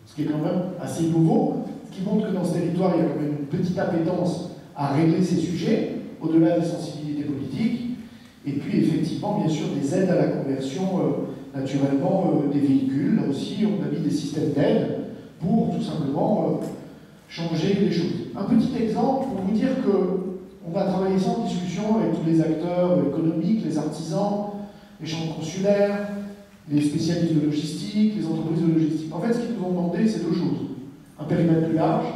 Ce qui est quand même assez nouveau, ce qui montre que dans ce territoire, il y a quand même une petite appétence à régler ces sujets, au-delà des sensibilités politiques, et puis effectivement, bien sûr, des aides à la conversion, naturellement, des véhicules. Là aussi, on a mis des systèmes d'aide pour tout simplement changer les choses. Un petit exemple pour vous dire qu'on va travailler sans discussion avec tous les acteurs économiques, les artisans, les chambres consulaires, les spécialistes de logistique, les entreprises de logistique. En fait, ce qu'ils nous ont demandé, c'est deux choses. Un périmètre plus large,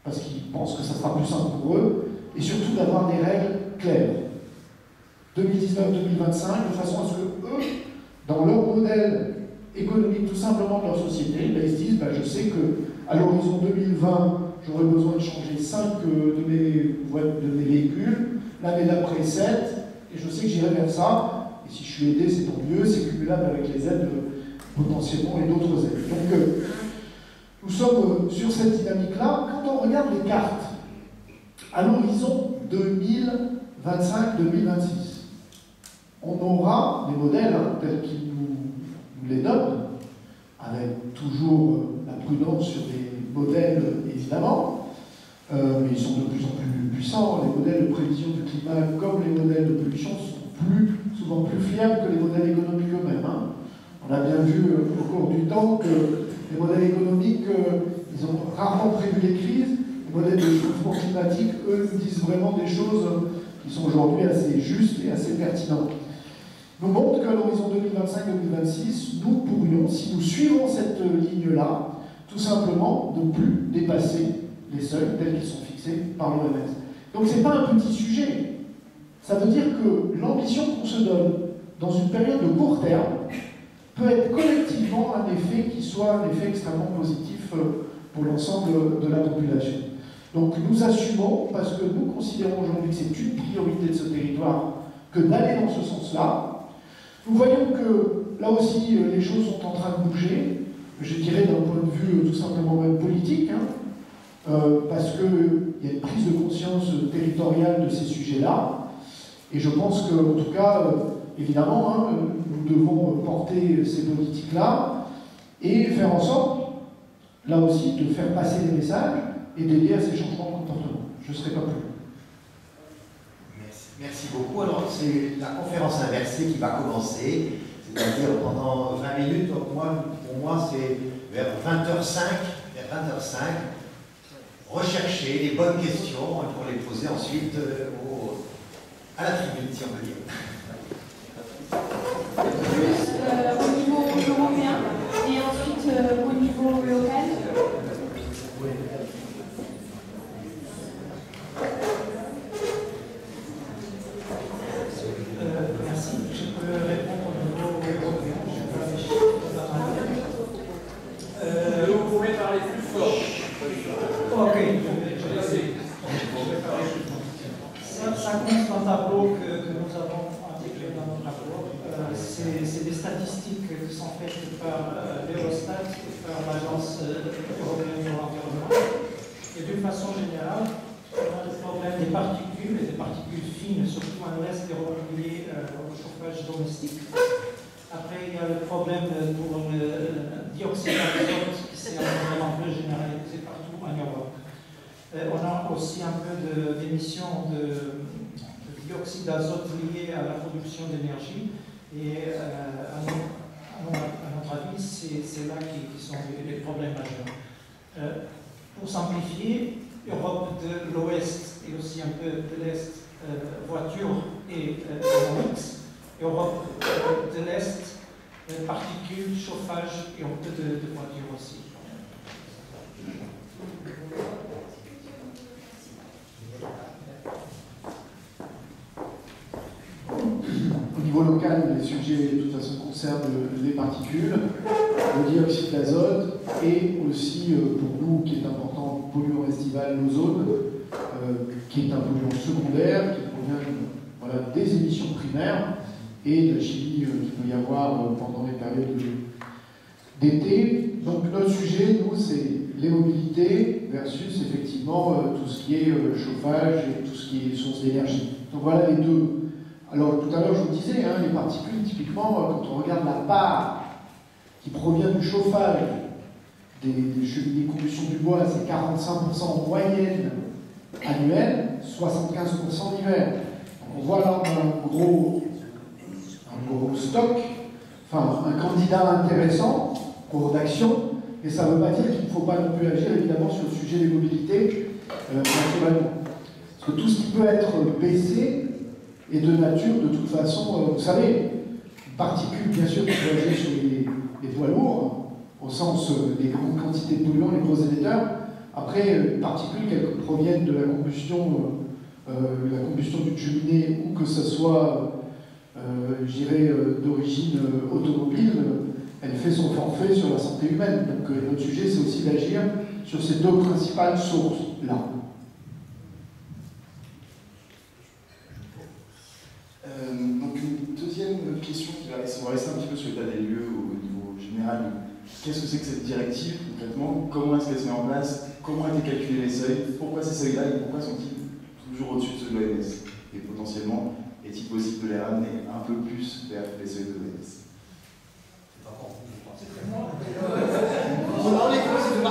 parce qu'ils pensent que ça sera plus simple pour eux, et surtout d'avoir des règles claires. 2019-2025, de façon à ce que eux, dans leur modèle économique tout simplement de leur société, ben, ils se disent, ben, je sais qu'à l'horizon 2020, j'aurai besoin de changer 5 de mes véhicules, l'année d'après 7, et je sais que j'irai vers ça. Et si je suis aidé, c'est tant mieux, c'est cumulable avec les aides potentiellement et d'autres aides. Donc, nous sommes sur cette dynamique-là. Quand on regarde les cartes, à l'horizon 2025-2026, on aura des modèles tels qu'ils nous les donnent, avec toujours la prudence sur des modèles, évidemment, mais ils sont de plus en plus puissants. Les modèles de prévision du climat, comme les modèles de pollution, sont souvent plus fiables que les modèles économiques eux-mêmes. Hein. On a bien vu au cours du temps que les modèles économiques, ils ont rarement prévu les crises. Les modèles de changement climatique, eux, nous disent vraiment des choses qui sont aujourd'hui assez justes et assez pertinentes. Nous montre qu'à l'horizon 2025-2026, nous pourrions, si nous suivons cette ligne-là, tout simplement ne plus dépasser les seuils tels qu'ils sont fixés par l'OMS. Donc ce n'est pas un petit sujet. Ça veut dire que l'ambition qu'on se donne dans une période de court terme peut être collectivement un effet qui soit un effet extrêmement positif pour l'ensemble de la population. Donc nous assumons, parce que nous considérons aujourd'hui que c'est une priorité de ce territoire, que d'aller dans ce sens-là. Nous voyons que là aussi les choses sont en train de bouger, je dirais d'un point de vue tout simplement même politique, hein, parce qu'il y a une prise de conscience territoriale de ces sujets-là. Et je pense qu'en tout cas, évidemment, hein, nous devons porter ces politiques-là et faire en sorte, là aussi, de faire passer les messages et d'aider à ces changements de comportement. Je ne serai pas plus. Merci beaucoup. Alors, c'est la conférence inversée qui va commencer, c'est-à-dire pendant 20 minutes. Donc, pour moi, c'est vers 20h05, rechercher les bonnes questions pour les poser ensuite à la tribune, si on veut dire. Plus au niveau européen et ensuite au niveau local. Merci. Je peux répondre au niveau européen. Je peux afficher. Vous pouvez parler plus fort. Ok, je vais parler. Ça compte un tableau que nous avons intégré dans notre rapport. C'est des statistiques qui sont faites par l'Eurostat et par l'Agence européenne de l'environnement. Et d'une façon générale, on a le problème des particules, et des particules fines, surtout à l'ouest d'Europe liées au chauffage domestique. Après, il y a le problème pour le dioxyde d'azote, qui c'est un problème un peu généralisé partout en Europe. On a aussi un peu d'émissions de dioxyde d'azote liées à la production d'énergie. Et à notre avis, c'est là qui sont les problèmes majeurs. Pour simplifier, Europe de l'Ouest et aussi un peu de l'Est, voitures et mix. Europe de l'Est, particules, chauffage et un peu de voitures aussi. Au niveau local, les sujets de toute façon concernent les particules, le dioxyde d'azote et aussi, pour nous, qui est important, polluant estival, l'ozone, qui est un polluant secondaire, qui provient des émissions primaires et de la chimie qu'il peut y avoir pendant les périodes d'été. Donc notre sujet, nous, c'est les mobilités versus effectivement tout ce qui est chauffage et tout ce qui est source d'énergie. Donc voilà les deux. Alors tout à l'heure je vous disais, hein, les particules, typiquement, quand on regarde la part qui provient du chauffage des cheminées de combustion du bois, c'est 45% en moyenne annuelle, 75% l'hiver. On voit là un gros stock, enfin un candidat intéressant pour d'action, mais ça ne veut pas dire qu'il ne faut pas non plus agir évidemment sur le sujet des mobilités naturellement. Parce que tout ce qui peut être baissé est de nature, de toute façon, vous savez, particules bien sûr qui peuvent agir sur les poids lourds, au sens des grandes quantités de polluants, les gros émetteurs. Après, particules qu'elles proviennent de la combustion d'une cheminée ou que ce soit, je dirais, d'origine automobile, elle fait son forfait sur la santé humaine. Donc notre sujet, c'est aussi d'agir sur ces deux principales sources-là. Donc une deuxième question on va rester un petit peu sur l'état des lieux au niveau général. Qu'est-ce que c'est que cette directive concrètement? Comment est-ce qu'elle se met en place? Comment ont été calculés les seuils? Pourquoi ces seuils-là et pourquoi sont-ils toujours au-dessus de ceux de l'OMS? Et potentiellement, est-il possible de les ramener un peu plus vers les seuils de l'OMS? C'est pas pour vous, je pense. On les causes de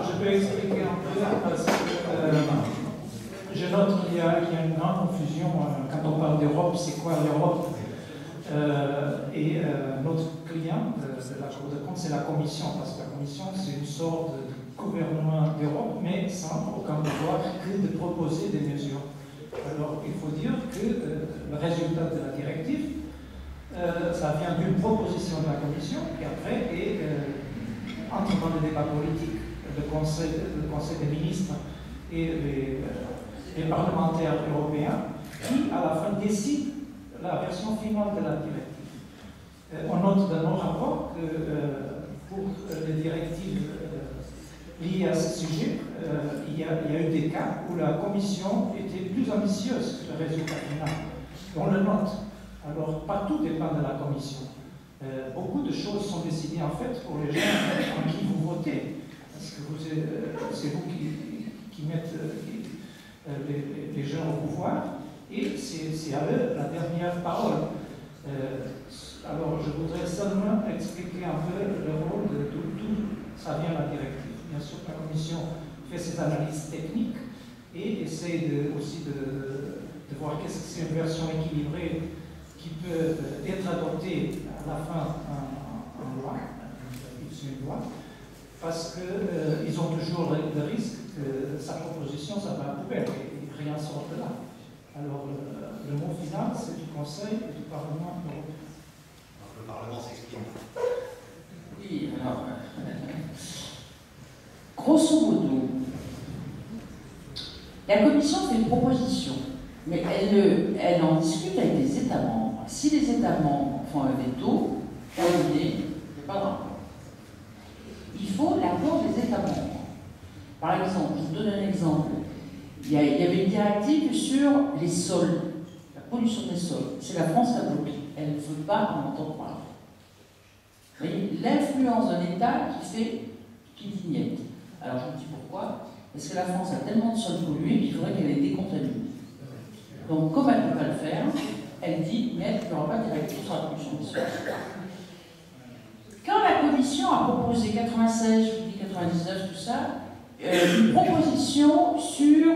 Je peux expliquer un peu parce que je note qu'il y a une grande confusion quand on parle d'Europe, c'est quoi l'Europe? Notre client de la Cour des comptes, c'est la Commission, parce que la Commission, c'est une sorte de gouvernement d'Europe, mais sans aucun pouvoir que de proposer des mesures. Alors, il faut dire que le résultat de la directive, ça vient d'une proposition de la Commission, qui après entre dans le débat politique, le Conseil des ministres et les parlementaires européens, qui à la fin décident la version finale de la directive. On note dans nos rapports que pour les directives liées à ce sujet, il y a eu des cas où la Commission était plus ambitieuse que le résultat final. On le note. Alors, pas tout dépend de la Commission. Beaucoup de choses sont décidées en fait pour les gens en qui vous votez. Parce que c'est vous qui mettez les gens au pouvoir. Et c'est à eux la dernière parole. Alors, je voudrais seulement expliquer un peu le rôle d'où ça vient la directive. Bien sûr, la Commission fait ses analyses techniques et essaie aussi de voir qu'est-ce que c'est une version équilibrée qui peut être adoptée à la fin en loi, une loi, parce qu'ils ont toujours le risque que sa proposition, ça va à la poubelle et rien sort de là. Alors, le mot final, c'est du Conseil et du Parlement européen. Le Parlement s'exprime. Oui, alors, grosso modo, la Commission fait une proposition, mais elle en discute avec les États membres. Si les États membres font un veto, terminé, c'est pas grave. Il faut l'accord des États membres. Par exemple, je vous donne un exemple. Il y avait une directive sur les sols, la pollution des sols. C'est la France qui a bloqué. Elle ne veut pas en entendre parler. Vous voyez, l'influence d'un État qui dit niet. Alors je me dis pourquoi? Parce que la France a tellement de sols pollués qu'il faudrait qu'elle les décontamine. Donc, comme elle ne peut pas le faire, elle dit niet, il n'y aura pas de directive sur la pollution des sols. Quand la Commission a proposé 96, je vous dis 99, tout ça, une proposition sur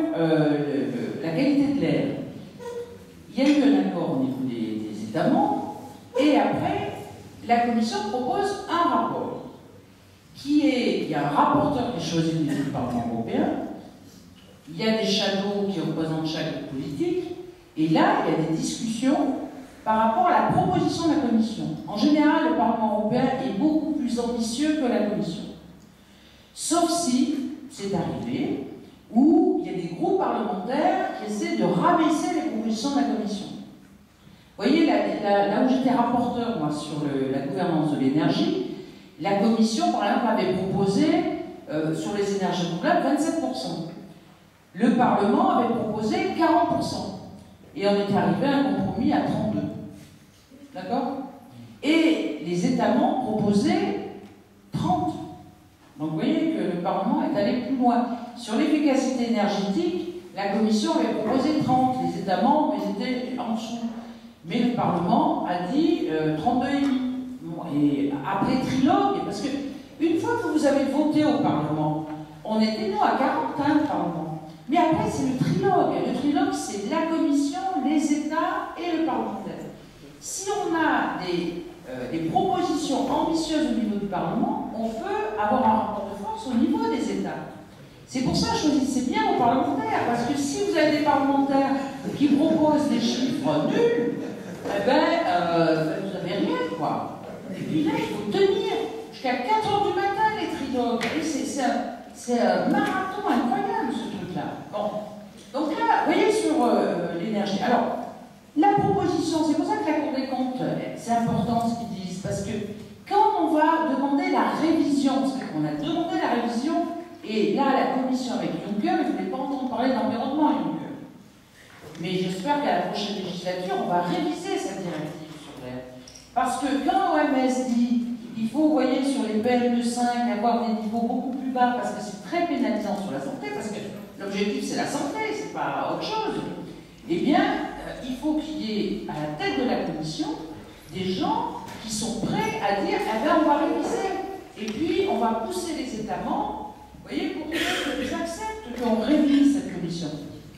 la qualité de l'air. Il y a eu un accord au niveau des États membres, et après, la Commission propose un rapport. Il y a un rapporteur qui est choisi au niveau du Parlement européen, il y a des shadows qui représentent chaque politique, et là, il y a des discussions par rapport à la proposition de la Commission. En général, le Parlement européen est beaucoup plus ambitieux que la Commission. Sauf si c'est arrivé où il y a des groupes parlementaires qui essaient de rabaisser les propositions de la Commission. Vous voyez, là où j'étais rapporteur, moi, sur la gouvernance de l'énergie, la Commission, par exemple, avait proposé, sur les énergies renouvelables, 27%. Le Parlement avait proposé 40%. Et on est arrivé à un compromis à 32%. D'accord? Et les États membres proposaient 30%. Donc vous voyez que le Parlement est allé plus loin. Sur l'efficacité énergétique, la Commission avait proposé 30%. Les États membres, ils étaient en dessous. Mais le Parlement a dit 32,5%. Bon, et après trilogue, parce que une fois que vous avez voté au Parlement, on était nous à 40, le Parlement. Mais après, c'est le trilogue. Et le trilogue, c'est la Commission, les États et le parlementaire. Si on a des propositions ambitieuses au niveau du Parlement, on peut avoir un rapport de force au niveau des États. C'est pour ça que choisissez bien vos parlementaires, parce que si vous avez des parlementaires qui proposent des chiffres nuls, eh ben, vous n'avez rien, quoi. Et puis là, il faut tenir jusqu'à 4 h du matin les trilogues. C'est un marathon incroyable, ce truc-là. Bon. Donc là, vous voyez, sur l'énergie. Alors, la proposition, c'est pour ça que la Cour des comptes, c'est important ce qu'ils disent, parce que quand on va demander la révision, parce qu'on a demandé la révision, et là, la Commission avec Juncker, je ne voulais pas entendre parler d'environnement, Juncker. Mais j'espère qu'à la prochaine législature, on va réviser cette directive sur l'air. Parce que quand l'OMS dit il faut, vous voyez, sur les PM2,5, avoir des niveaux beaucoup plus bas, parce que c'est très pénalisant sur la santé, parce que l'objectif c'est la santé, c'est pas autre chose, eh bien, il faut qu'il y ait à la tête de la Commission des gens qui sont prêts à dire eh bien, on va réviser. Et puis, on va pousser les États membres, vous voyez, pour qu'ils acceptent qu'on révise cette Commission.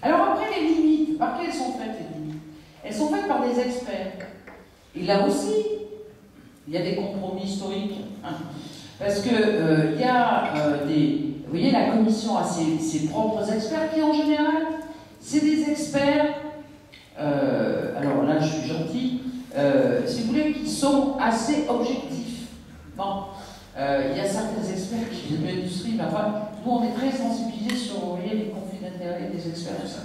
Alors après, les limites, par quelles sont faites les limites? Elles sont faites par des experts. Et là aussi, il y a des compromis historiques. Hein, parce que il y a des... Vous voyez, la Commission a ses propres experts qui, en général, c'est des experts... alors là, je suis gentil, si vous voulez, qui sont assez objectifs. Bon, il y a certains experts qui viennent de l'industrie, mais enfin, nous, on est très sensibilisés sur, vous voyez, les conflits d'intérêts des experts, tout ça.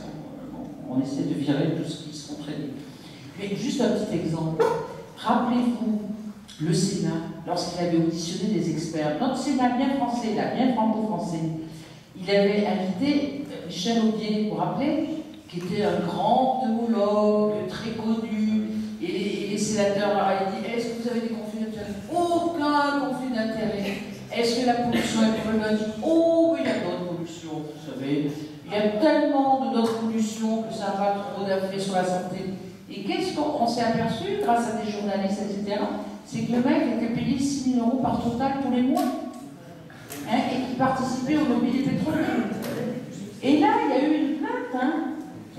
On essaie de virer tout ce qui se contredit. Mais juste un petit exemple. Rappelez-vous, le Sénat, lorsqu'il avait auditionné des experts, notre Sénat bien français, là, bien franco-français, il avait invité Michel Aubier, vous vous rappelez, qui était un grand pneumologue, très connu, et les sénateurs leur avaient dit est-ce que vous avez des conflits d'intérêts? Aucun conflit d'intérêts. Est-ce que la pollution est problématique? Oh, il y a d'autres pollutions, vous savez. Il y a tellement d'autres pollutions que ça n'a pas trop d'effet sur la santé. Et qu'est-ce qu'on s'est aperçu grâce à des journalistes, etc. C'est que le mec était payé 6 000 € par total tous les mois. Hein, et qui participait au lobby des pétroliers. Et là, il y a eu une plainte, hein.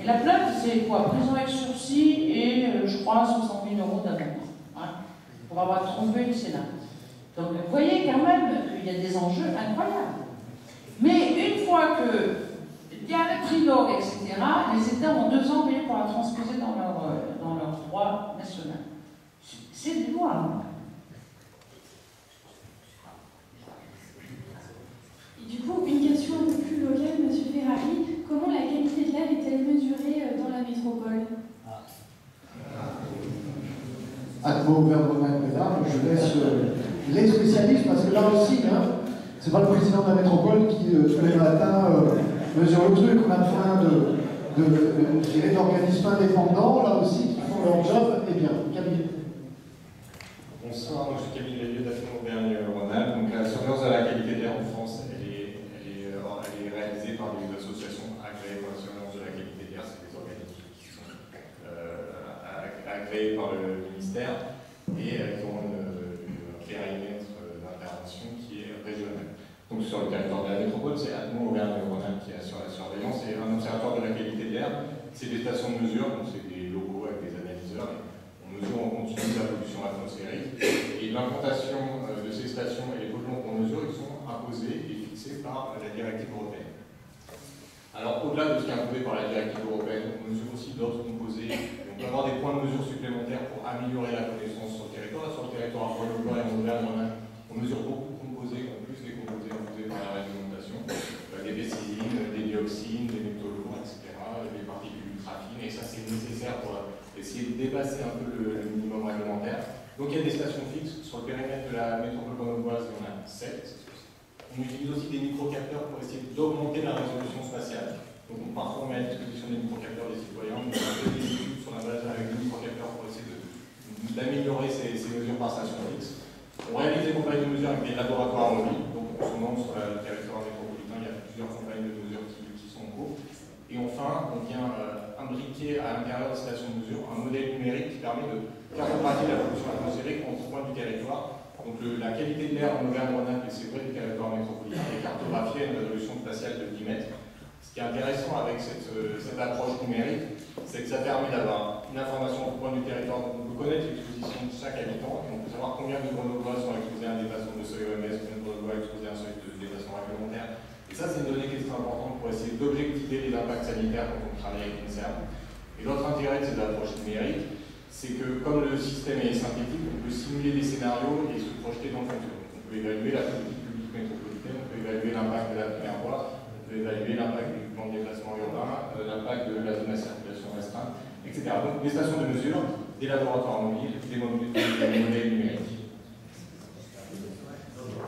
Et la plainte, c'est quoi? Prison avec sursis et, je crois, 60 000 € d'amende. Hein, pour avoir trompé le Sénat. Donc, vous voyez quand même qu'il y a des enjeux incroyables. Mais une fois qu'il y a le trilogue, etc., les États ont 2 ans pour la transposer dans leur droit national. C'est des lois. Hein. Et du coup, une question un peu plus locale, M. Ferrari. Comment la qualité de l'air est-elle mesurée dans la métropole? Admo Verdonin Prédard, je laisse les spécialistes, parce que là aussi, hein, c'est pas le président de la métropole qui, tous les matins, mesure le truc. On a plein d'organismes indépendants, là aussi, qui font leur job. Eh bien, Camille. Bonsoir, moi je suis Camille Lévieux d'Action Auvergne-Rhône-Alpes. Donc la surveillance de la qualité de l'air en France, elle est réalisée par des associations agréées pour la surveillance de la qualité de l'air. C'est des organismes qui sont agréés par le ministère et qui ont un périmètre d'intervention qui est régional. Donc sur le territoire de la métropole, c'est Admo Auvergne-Rhône-Alpes qui assure la surveillance, et un observatoire de la qualité de l'air, c'est des stations de mesure, donc c'est des locaux avec des analyseurs. On mesure en continu la pollution atmosphérique, et l'implantation de ces stations et les polluants qu'on mesure, ils sont imposés et fixés par la directive européenne. Alors au-delà de ce qui est imposé par la directive européenne, on mesure aussi d'autres composés. On peut avoir des points de mesure supplémentaires pour améliorer la connaissance sur le territoire. Sur le territoire grenoblois et Auvergne, on mesure beaucoup de composés, en plus des composés imposés par la réglementation, des décilines, des dioxines, des métaux lourds, etc., des particules ultra fines, et ça c'est nécessaire pour essayer de dépasser un peu le minimum réglementaire. Donc il y a des stations fixes. Sur le périmètre de la métropole grenobloise, il y en a 7. On utilise aussi des microcapteurs pour essayer d'augmenter la résolution spatiale. Donc on parfois on met à disposition des microcapteurs des citoyens, on fait des études sur la base avec des microcapteurs pour essayer d'améliorer ces mesures par station fixe. On réalise des campagnes de mesure avec des laboratoires mobiles, donc en ce moment sur le territoire métropolitain, il y a plusieurs campagnes de mesure qui sont en cours. Et enfin, on vient imbriquer à l'intérieur des stations de mesure un modèle numérique qui permet de cartographier la pollution atmosphérique en tout point du territoire. Donc la qualité de l'air en Auvergne-Rhône-Alpes et c'est vrai du territoire métropolitain est cartographiée à une résolution spatiale de 10 mètres. Ce qui est intéressant avec cette approche numérique, c'est que ça permet d'avoir une information au point du territoire. On peut connaître l'exposition de chaque habitant et on peut savoir combien de Grenoblois sont exposés à un dépassement de seuil OMS, combien de Grenoblois exposés à un seuil de dépassement réglementaire. Et ça, c'est une donnée qui est très importante pour essayer d'objectiver les impacts sanitaires quand on travaille avec l'INSERM. Et l'autre intérêt de cette approche numérique, c'est que comme le système est synthétique, on peut simuler des scénarios et se projeter dans le futur. On peut évaluer la politique publique métropolitaine, on peut évaluer l'impact de la première voie, on peut évaluer l'impact du plan de déplacement urbain, l'impact de la zone à circulation restreinte, etc. Donc des stations de mesure, des laboratoires mobiles, des modèles numériques.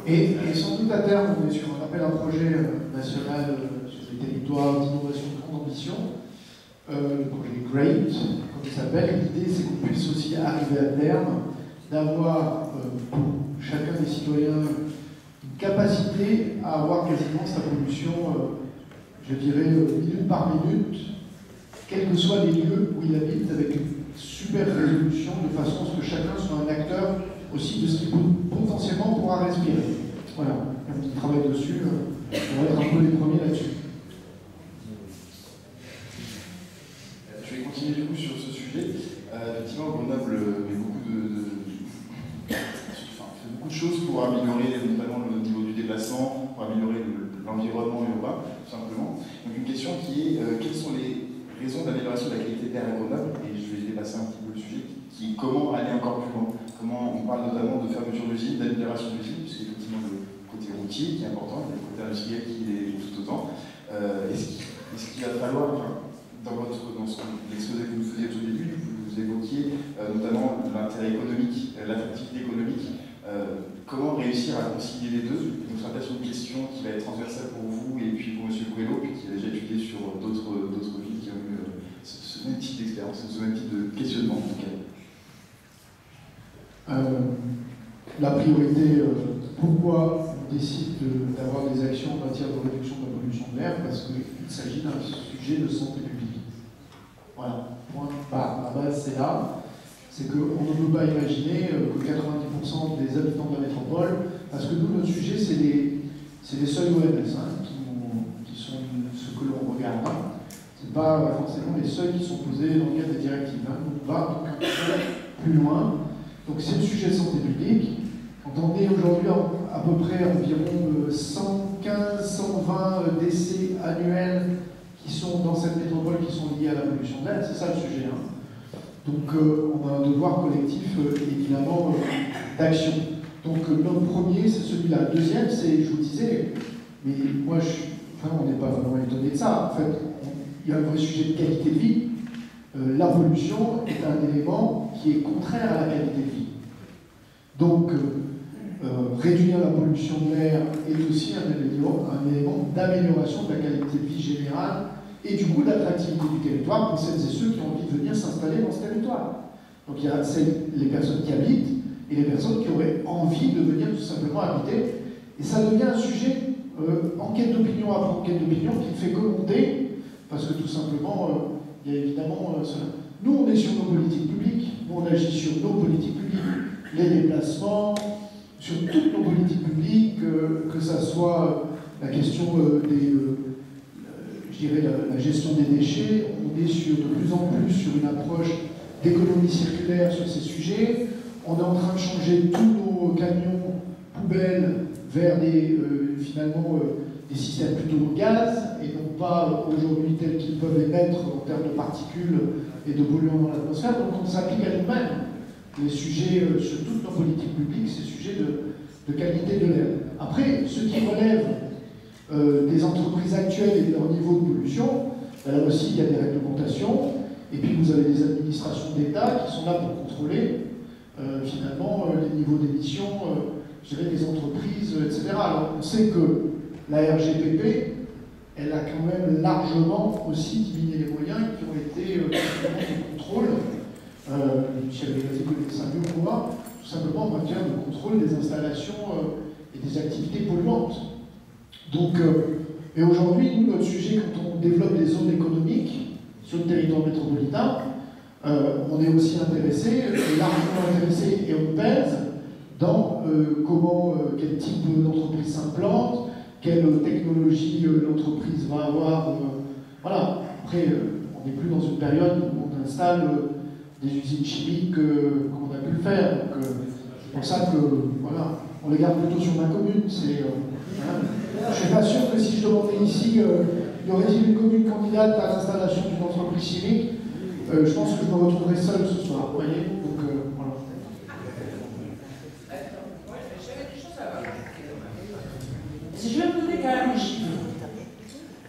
Et sans doute à terme, on est sur un appel à projet national sur les territoires d'innovation de grande ambition, le projet GREAT, comme il s'appelle. L'idée, c'est qu'on puisse aussi arriver à terme d'avoir pour chacun des citoyens une capacité à avoir quasiment sa pollution, je dirais, minute par minute, quels que soient les lieux où il habite, avec une super résolution, de façon à ce que chacun soit un acteur aussi de ce qu'il potentiellement pourra respirer. Voilà, un petit travail dessus, on va être un peu les premiers là-dessus. Je vais continuer du coup sur ce sujet. Effectivement, Grenoble fait beaucoup de choses pour améliorer notamment le niveau du déplacement, pour améliorer l'environnement urbain, tout simplement. Donc une question qui est quelles sont les raisons d'amélioration de la qualité de l'air à Grenoble? Et je vais dépasser un petit peu le sujet, comment aller encore plus loin? Comment on parle notamment de fermeture d'usines, d'amélioration d'usines, puisque effectivement le côté routier qui est important, il y a le côté industriel qui est tout autant. Est-ce qu'il va falloir, dans l'exposé que vous faisiez au début, vous évoquiez notamment l'intérêt économique, l'attractivité économique, comment réussir à concilier les deux? Donc ça peut-être une question qui va être transversale pour vous et puis pour M. Coelho, puis qui a déjà étudié sur d'autres villes qui ont eu ce même type d'expérience, ce même type de questionnement en tout cas. La priorité, pourquoi on décide d'avoir des actions en matière de réduction de la pollution de l'air? Parce qu'il s'agit d'un sujet de santé publique. Voilà, point barre. La base, c'est là. C'est qu'on ne peut pas imaginer que 90% des habitants de la métropole, parce que nous, notre sujet, c'est les seuils OMS qui sont ce que l'on regarde. Ce n'est pas forcément les seuils qui sont posés dans le cadre des directives. On va donc un peu plus loin. Donc c'est le sujet de santé publique. Quand on est aujourd'hui à peu près environ 115, 120 décès annuels qui sont dans cette métropole qui sont liés à la pollution de l'air, c'est ça le sujet. Donc on a un devoir collectif évidemment d'action. Donc notre premier, c'est celui-là. Le deuxième, c'est, je vous disais, mais moi on n'est pas vraiment étonné de ça. En fait, il y a un vrai sujet de qualité de vie. La pollution est un élément qui est contraire à la qualité de vie. Donc, réduire la pollution de l'air est aussi un élément d'amélioration de la qualité de vie générale et du coup d'attractivité du territoire pour celles et ceux qui ont envie de venir s'installer dans ce territoire. Donc, il y a les personnes qui habitent et les personnes qui auraient envie de venir tout simplement habiter. Et ça devient un sujet, enquête d'opinion après enquête d'opinion, qui ne fait que monter, parce que tout simplement, il y a évidemment cela. Nous, on est sur nos politiques publiques, nous, on agit sur nos politiques publiques, les déplacements, sur toutes nos politiques publiques, que ça soit la question je dirais la gestion des déchets. On est de plus en plus sur une approche d'économie circulaire sur ces sujets. On est en train de changer tous nos camions poubelles vers finalement des systèmes plutôt au gaz, et non pas aujourd'hui tels qu'ils peuvent émettre en termes de particules et de polluants dans l'atmosphère. Donc on s'applique à nous-mêmes. Les sujets sur toutes nos politiques publiques, c'est sujet de qualité de l'air. Après, ce qui relève des entreprises actuelles et de leur niveau de pollution, là aussi il y a des réglementations, et puis vous avez des administrations d'État qui sont là pour contrôler finalement les niveaux d'émissions, je dirais, des entreprises, etc. Alors on sait que la RGPP elle a quand même largement aussi diminué les moyens qui ont été de contrôle. Michel Bégazzi connaît ça mieux que moi, tout simplement en matière de contrôle des installations et des activités polluantes. Donc, et aujourd'hui, nous, notre sujet, quand on développe des zones économiques sur le territoire métropolitain, on est aussi intéressé, largement intéressé, et on pèse dans quel type d'entreprise s'implante, quelle technologie l'entreprise va avoir. Voilà. Après, on n'est plus dans une période où on installe des usines chimiques comme on a pu le faire. Donc, c'est pour ça que, voilà, on les garde plutôt sur ma commune. Voilà. Je ne suis pas sûr que si je demandais ici de rédiger une commune candidate à l'installation d'une entreprise chimique, je pense que je me retrouverai seul ce soir. Vous voyez. Donc, voilà. Si je vais vous donner quand même les chiffres.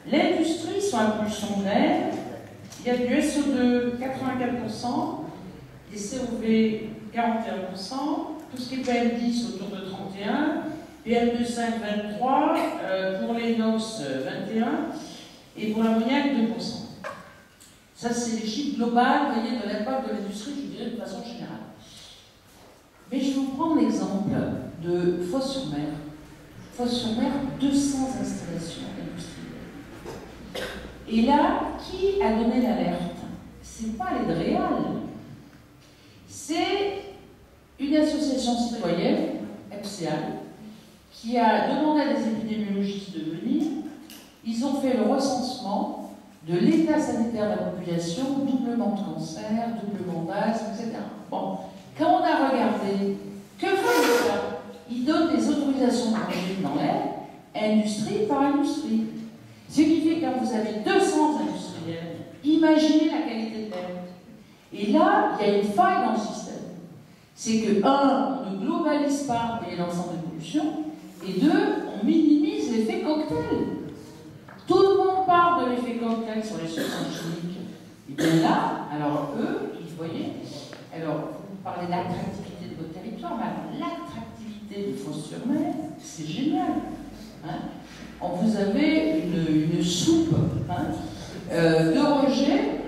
L'industrie sur impulsion d'air, il y a du SO2 84%, des COV 41%, tout ce qui est PM10 autour de 31%, PM2,5 23%, pour les NOx 21% et pour l'ammoniac 2%. Ça, c'est les chiffres globaux, vous voyez, de l'impact de l'industrie, je dirais, de façon générale. Mais je vais vous prendre l'exemple de Fos-sur-Mer. Fos-sur-Mer, 200 installations industrielles. Et là, qui a donné l'alerte? C'est pas les DREAL, c'est une association citoyenne, EPSEAL, qui a demandé à des épidémiologistes de venir. Ils ont fait le recensement de l'état sanitaire de la population, doublement de cancer, doublement d'asthme, etc. Bon, quand on a regardé, que fait l'État? Il donne des autorisations de projet dans l'air, industrie par industrie. Ce qui fait que quand vous avez 200 industriels, imaginez la qualité de l'air. Et là, il y a une faille dans le système. C'est que, un, on ne globalise pas l'ensemble de pollution, et deux, on minimise l'effet cocktail. Tout le monde parle de l'effet cocktail sur les substances chimiques. Et bien là, alors eux, vous voyez, alors vous parlez d'attractivité de votre territoire, mais alors l'attractivité de Fos-sur-Mer, c'est génial. Hein? Vous avez une soupe de rejets,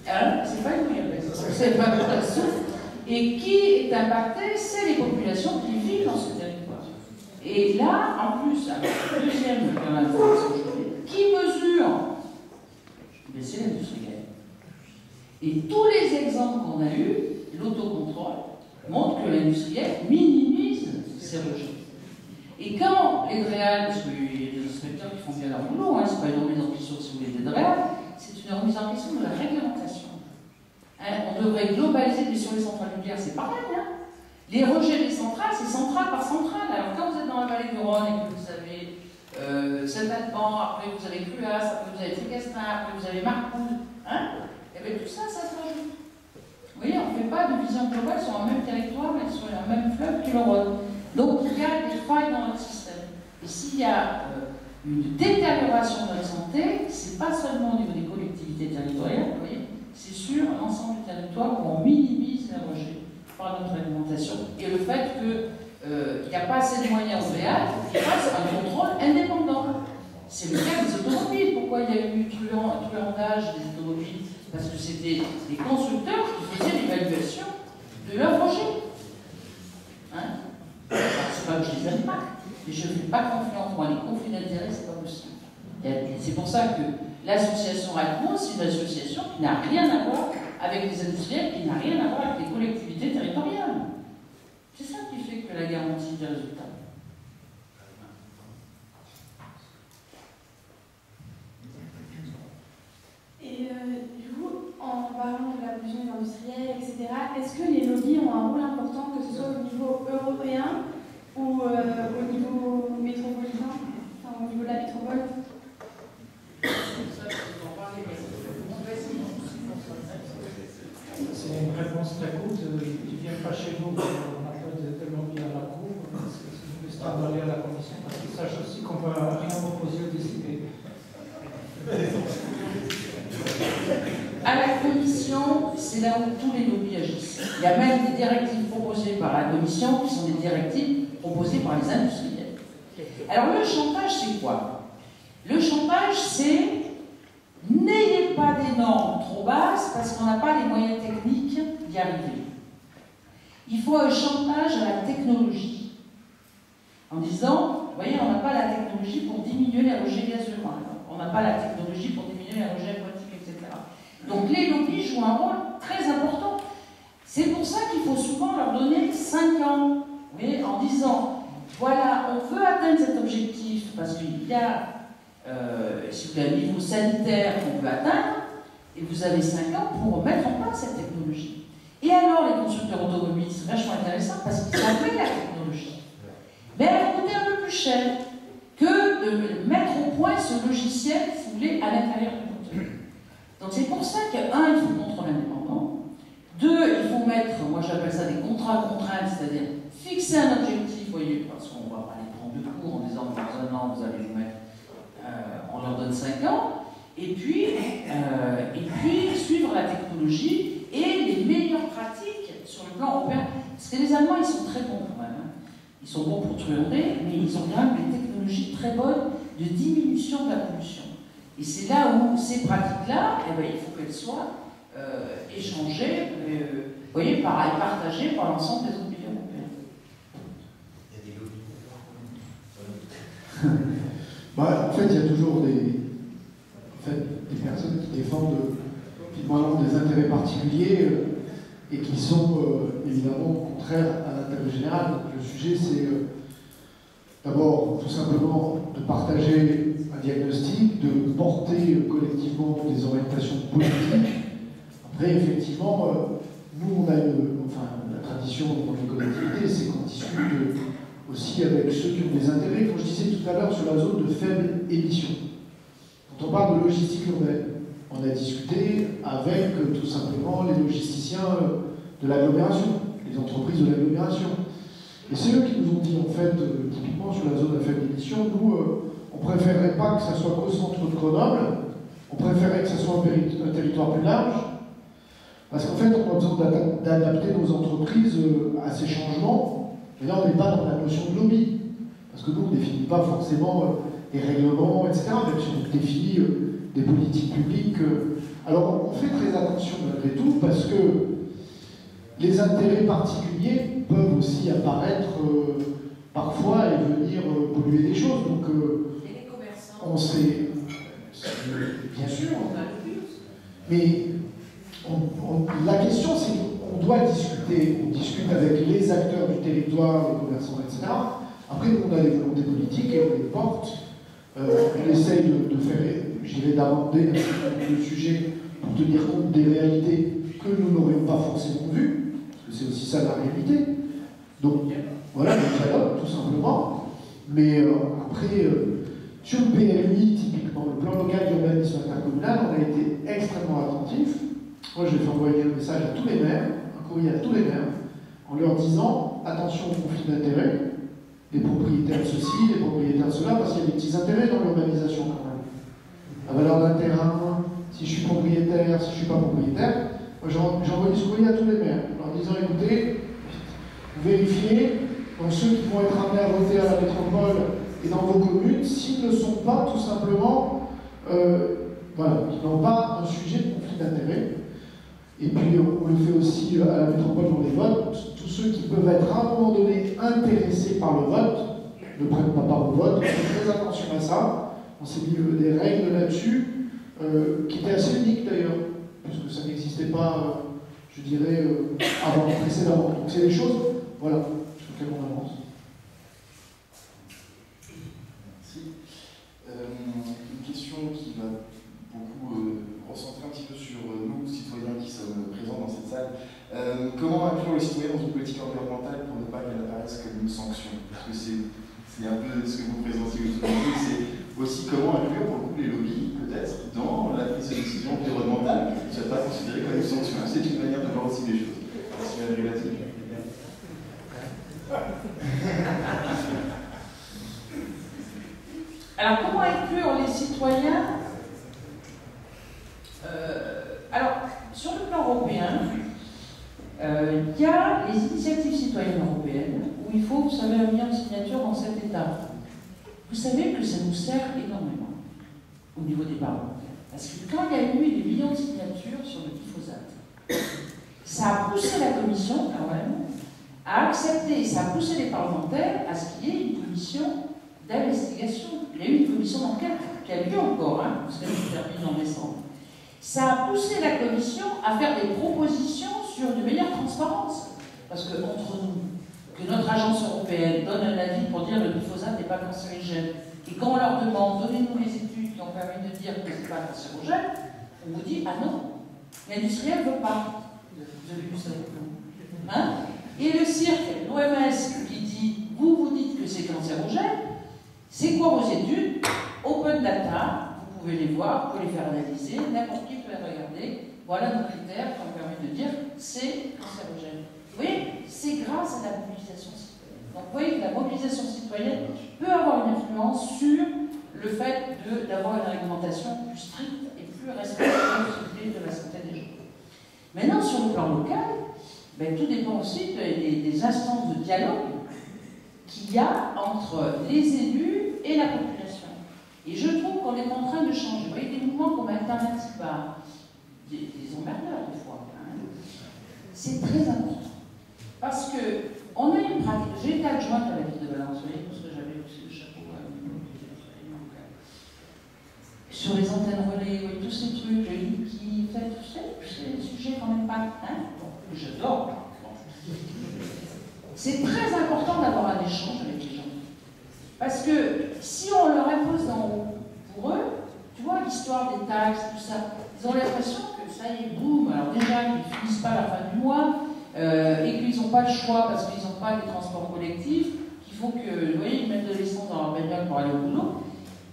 hein? C'est pas une bouillabaisse, c'est pas de la soupe, et qui est impacté, c'est les populations qui vivent dans ce territoire. Et là, en plus, alors, deuxième information aujourd'hui, qui mesure? C'est l'industriel. Et tous les exemples qu'on a eus, l'autocontrôle, montrent que l'industriel minimise ses rejets. Et quand les DREAL, parce qu'il y a des inspecteurs qui font bien leur boulot, hein, c'est pas une remise en question si vous voulez des DREAL, c'est une remise en question de la réglementation. Hein, on devrait globaliser, mais sur les centrales nucléaires, c'est pareil. Hein. Les rejets des centrales, c'est centrale par centrale. Alors quand vous êtes dans la vallée du Rhône et que vous avez Saint-Alban, après vous avez Cruas, après vous avez Tricastin, après vous avez Marcoule, hein, et bien tout ça, ça se rajoute. Vous voyez, on ne fait pas de vision globale sur un même territoire, mais sur un même fleuve que le Rhône. Donc il y a des failles dans notre système. Et s'il y a une détérioration de notre santé, c'est pas seulement au niveau des collectivités territoriales, vous voyez, c'est sur l'ensemble du territoire où on minimise les rejets par notre alimentation. Et le fait qu'il n'y a pas assez de moyens au VA, il fasse un contrôle indépendant. C'est le cas des automobiles. Pourquoi il y a eu truandage des automobiles? Parce que c'était les constructeurs qui faisaient l'évaluation de leurs rejets. Hein? C'est pas que je les aime pas, mais je ne fais pas confiance. Moi, les conflits d'intérêts, c'est pas possible. C'est pour ça que l'association ACMO, c'est une association qui n'a rien à voir avec les industriels, qui n'a rien à voir avec les collectivités territoriales. C'est ça qui fait que la garantie des résultats. Et du coup, en parlant de la pollution industrielle, etc., est-ce que les lobbies ont un rôle important, que ce soit au niveau européen ou au niveau métropolitain, enfin au niveau de la métropole? C'est une réponse très courte. Ils ne viennent pas chez nous, on n'a pas de lobby à la cour. C'est juste à aller à la commission parce qu'ils sachent aussi qu'on ne va rien proposer au DCP. À la commission, c'est là où tous les lobbies agissent. Il y a même des directives proposées par la commission qui sont des directives proposées par les industriels. Alors le chantage, c'est quoi? Le chantage, c'est n'ayez pas des normes trop basses parce qu'on n'a pas les moyens techniques d'y arriver. Il faut un chantage à la technologie. En disant, vous voyez, on n'a pas la technologie pour diminuer les rejets gazeux. On n'a pas la technologie pour diminuer les rejets aquatiques, etc. Donc les lobbies jouent un rôle très important. C'est pour ça qu'il faut souvent leur donner 5 ans. Vous voyez, en disant, voilà, on veut atteindre cet objectif parce qu'il y a un niveau sanitaire qu'on veut atteindre, et vous avez 5 ans pour mettre en place cette technologie. Et alors, les constructeurs automobiles, c'est vachement intéressant parce qu'ils avaient la technologie. Mais elle coûtait un peu plus cher que de mettre au point ce logiciel, si vous voulez, à l'intérieur du moteur. Donc c'est pour ça que, un, il faut le contrôle indépendant. 2, il faut mettre, moi j'appelle ça des contrats contraints, c'est-à-dire fixer un objectif, vous voyez, parce qu'on ne va pas les prendre de cours en disant dans un an vous allez vous mettre, on leur donne 5 ans, et puis suivre la technologie et les meilleures pratiques sur le plan européen. Parce que les Allemands, ils sont très bons quand même. Hein. Ils sont bons pour truander, mais ils ont quand même des technologies très bonnes de diminution de la pollution. Et c'est là où ces pratiques-là, eh ben, il faut qu'elles soient échangées, vous voyez, et partagées par l'ensemble des autres pays européens. Il y a des lobbies. En fait, il y a toujours des personnes qui défendent des intérêts particuliers et qui sont évidemment contraires à l'intérêt général. Donc, le sujet, c'est d'abord tout simplement de partager un diagnostic, de porter collectivement des orientations politiques. Après, effectivement, nous, on a la tradition dans les collectivités, c'est qu'on discute aussi avec ceux qui ont des intérêts, comme je disais tout à l'heure, sur la zone de faible émission. Quand on parle de logistique urbaine, on a discuté avec tout simplement les logisticiens de l'agglomération, les entreprises de l'agglomération. Et c'est eux qui nous ont dit, en fait, typiquement sur la zone à faible émission, nous, on ne préférerait pas que ça soit qu'au centre de Grenoble, on préférerait que ça soit un territoire plus large, parce qu'en fait, on a besoin d'adapter nos entreprises à ces changements. Mais là, on n'est pas dans la notion de lobby, parce que nous, on ne définit pas forcément des règlements, etc., même si on définit des politiques publiques. Alors, on fait très attention malgré tout, parce que les intérêts particuliers peuvent aussi apparaître parfois et venir polluer des choses. Donc, Et les commerçants. on sait, bien sûr, mais la question, c'est qu'on doit discuter, on discute avec les acteurs du territoire, les commerçants, etc. Après, nous, on a les volontés politiques et on les porte. On essaye de faire, d'amender le sujet pour tenir compte des réalités que nous n'aurions pas forcément vues, parce que c'est aussi ça la réalité. Donc, voilà, le dialogue, tout simplement. Mais après, sur le PLUI, typiquement, le plan local d'urbanisme intercommunal, on a été extrêmement attentif. Moi, j'ai fait envoyer un message à tous les maires, un courrier à tous les maires, en leur disant attention au conflit d'intérêts, les propriétaires de ceci, les propriétaires de cela, parce qu'il y a des petits intérêts dans l'urbanisation quand même. La valeur d'un terrain, si je suis propriétaire, si je ne suis pas propriétaire, moi j'ai envoyé ce courrier à tous les maires, en leur disant écoutez, vous vérifiez dans ceux qui vont être amenés à voter à la métropole et dans vos communes, s'ils ne sont pas tout simplement, qui n'ont pas un sujet de conflit d'intérêts. Et puis on le fait aussi à la métropole dans les votes. Tous ceux qui peuvent être à un moment donné intéressés par le vote ne prennent pas part au vote. On fait très attention à ça. On s'est mis des règles là-dessus qui étaient assez uniques d'ailleurs, puisque ça n'existait pas, je dirais, précédemment. Donc c'est des choses, voilà, sur lesquelles on avance. Merci. Une question qui va beaucoup recentrer un petit peu sur nous, citoyens qui sommes présents dans cette salle. Comment inclure les citoyens dans une politique environnementale pour ne pas qu'elle apparaisse comme une sanction? Parce que c'est un peu ce que vous présentez aujourd'hui, c'est aussi comment inclure pour le coup les lobbies, peut-être, dans la prise de décision environnementale, qui ne soit pas considérée comme une sanction. C'est une manière de voir aussi les choses. Merci, Madame Rilati. Alors, comment inclure les citoyens? Alors, sur le plan européen, il y a les initiatives citoyennes européennes, où il faut, vous savez, 1 million de signatures dans 7 États. Vous savez que ça nous sert énormément. au niveau des parlementaires. Parce que quand il y a eu des millions de signatures sur le glyphosate, ça a poussé la commission, quand même, à accepter, ça a poussé les parlementaires à ce qu'il y ait une commission d'investigation. Il y a eu une commission d'enquête qui a lieu encore, hein, parce qu'elle se termine en décembre. Ça a poussé la commission à faire des propositions sur une meilleure transparence. Parce que, entre nous, que notre agence européenne donne un avis pour dire que le glyphosate n'est pas cancérigène, et quand on leur demande, donnez-nous les études qui ont permis de dire que ce n'est pas cancérogène, on vous dit, ah non, l'industriel ne veut pas. Vous avez vu ça avec nous, hein? Et le cirque, l'OMS, qui dit, vous dites que c'est cancérogène, c'est quoi vos études? Open data, vous pouvez les voir, vous pouvez les faire analyser, n'importe qui peut les regarder. Voilà nos critères qui ont permis de dire c'est cancérogène. Vous voyez, c'est grâce à la mobilisation citoyenne. Donc vous voyez que la mobilisation citoyenne peut avoir une influence sur le fait d'avoir une réglementation plus stricte et plus respectueuse de la santé des gens. Maintenant, sur le plan local, ben, tout dépend aussi des instances de dialogue qu'il y a entre les élus et la population. Et je trouve qu'on est en train de changer. Vous voyez, des mouvements comme Alternativa, des emmerdeurs des fois, hein, c'est très important. Parce qu'on a une pratique. J'ai été adjointe à la ville de Valence, vous voyez, parce que j'avais aussi le chapeau sur les antennes relais, oui, tous ces trucs, qui fait tous ces sujets quand même pas. Hein, bon, j'adore. C'est très important d'avoir un échange avec les gens. Parce que si on leur impose d'en haut, pour eux, tu vois, l'histoire des taxes, tout ça, ils ont l'impression que ça y est, boum, alors déjà qu'ils ne finissent pas à la fin du mois, et qu'ils n'ont pas le choix parce qu'ils n'ont pas les transports collectifs, qu'il faut que, vous voyez, ils mettent de l'essence dans leur bagnole pour aller au boulot,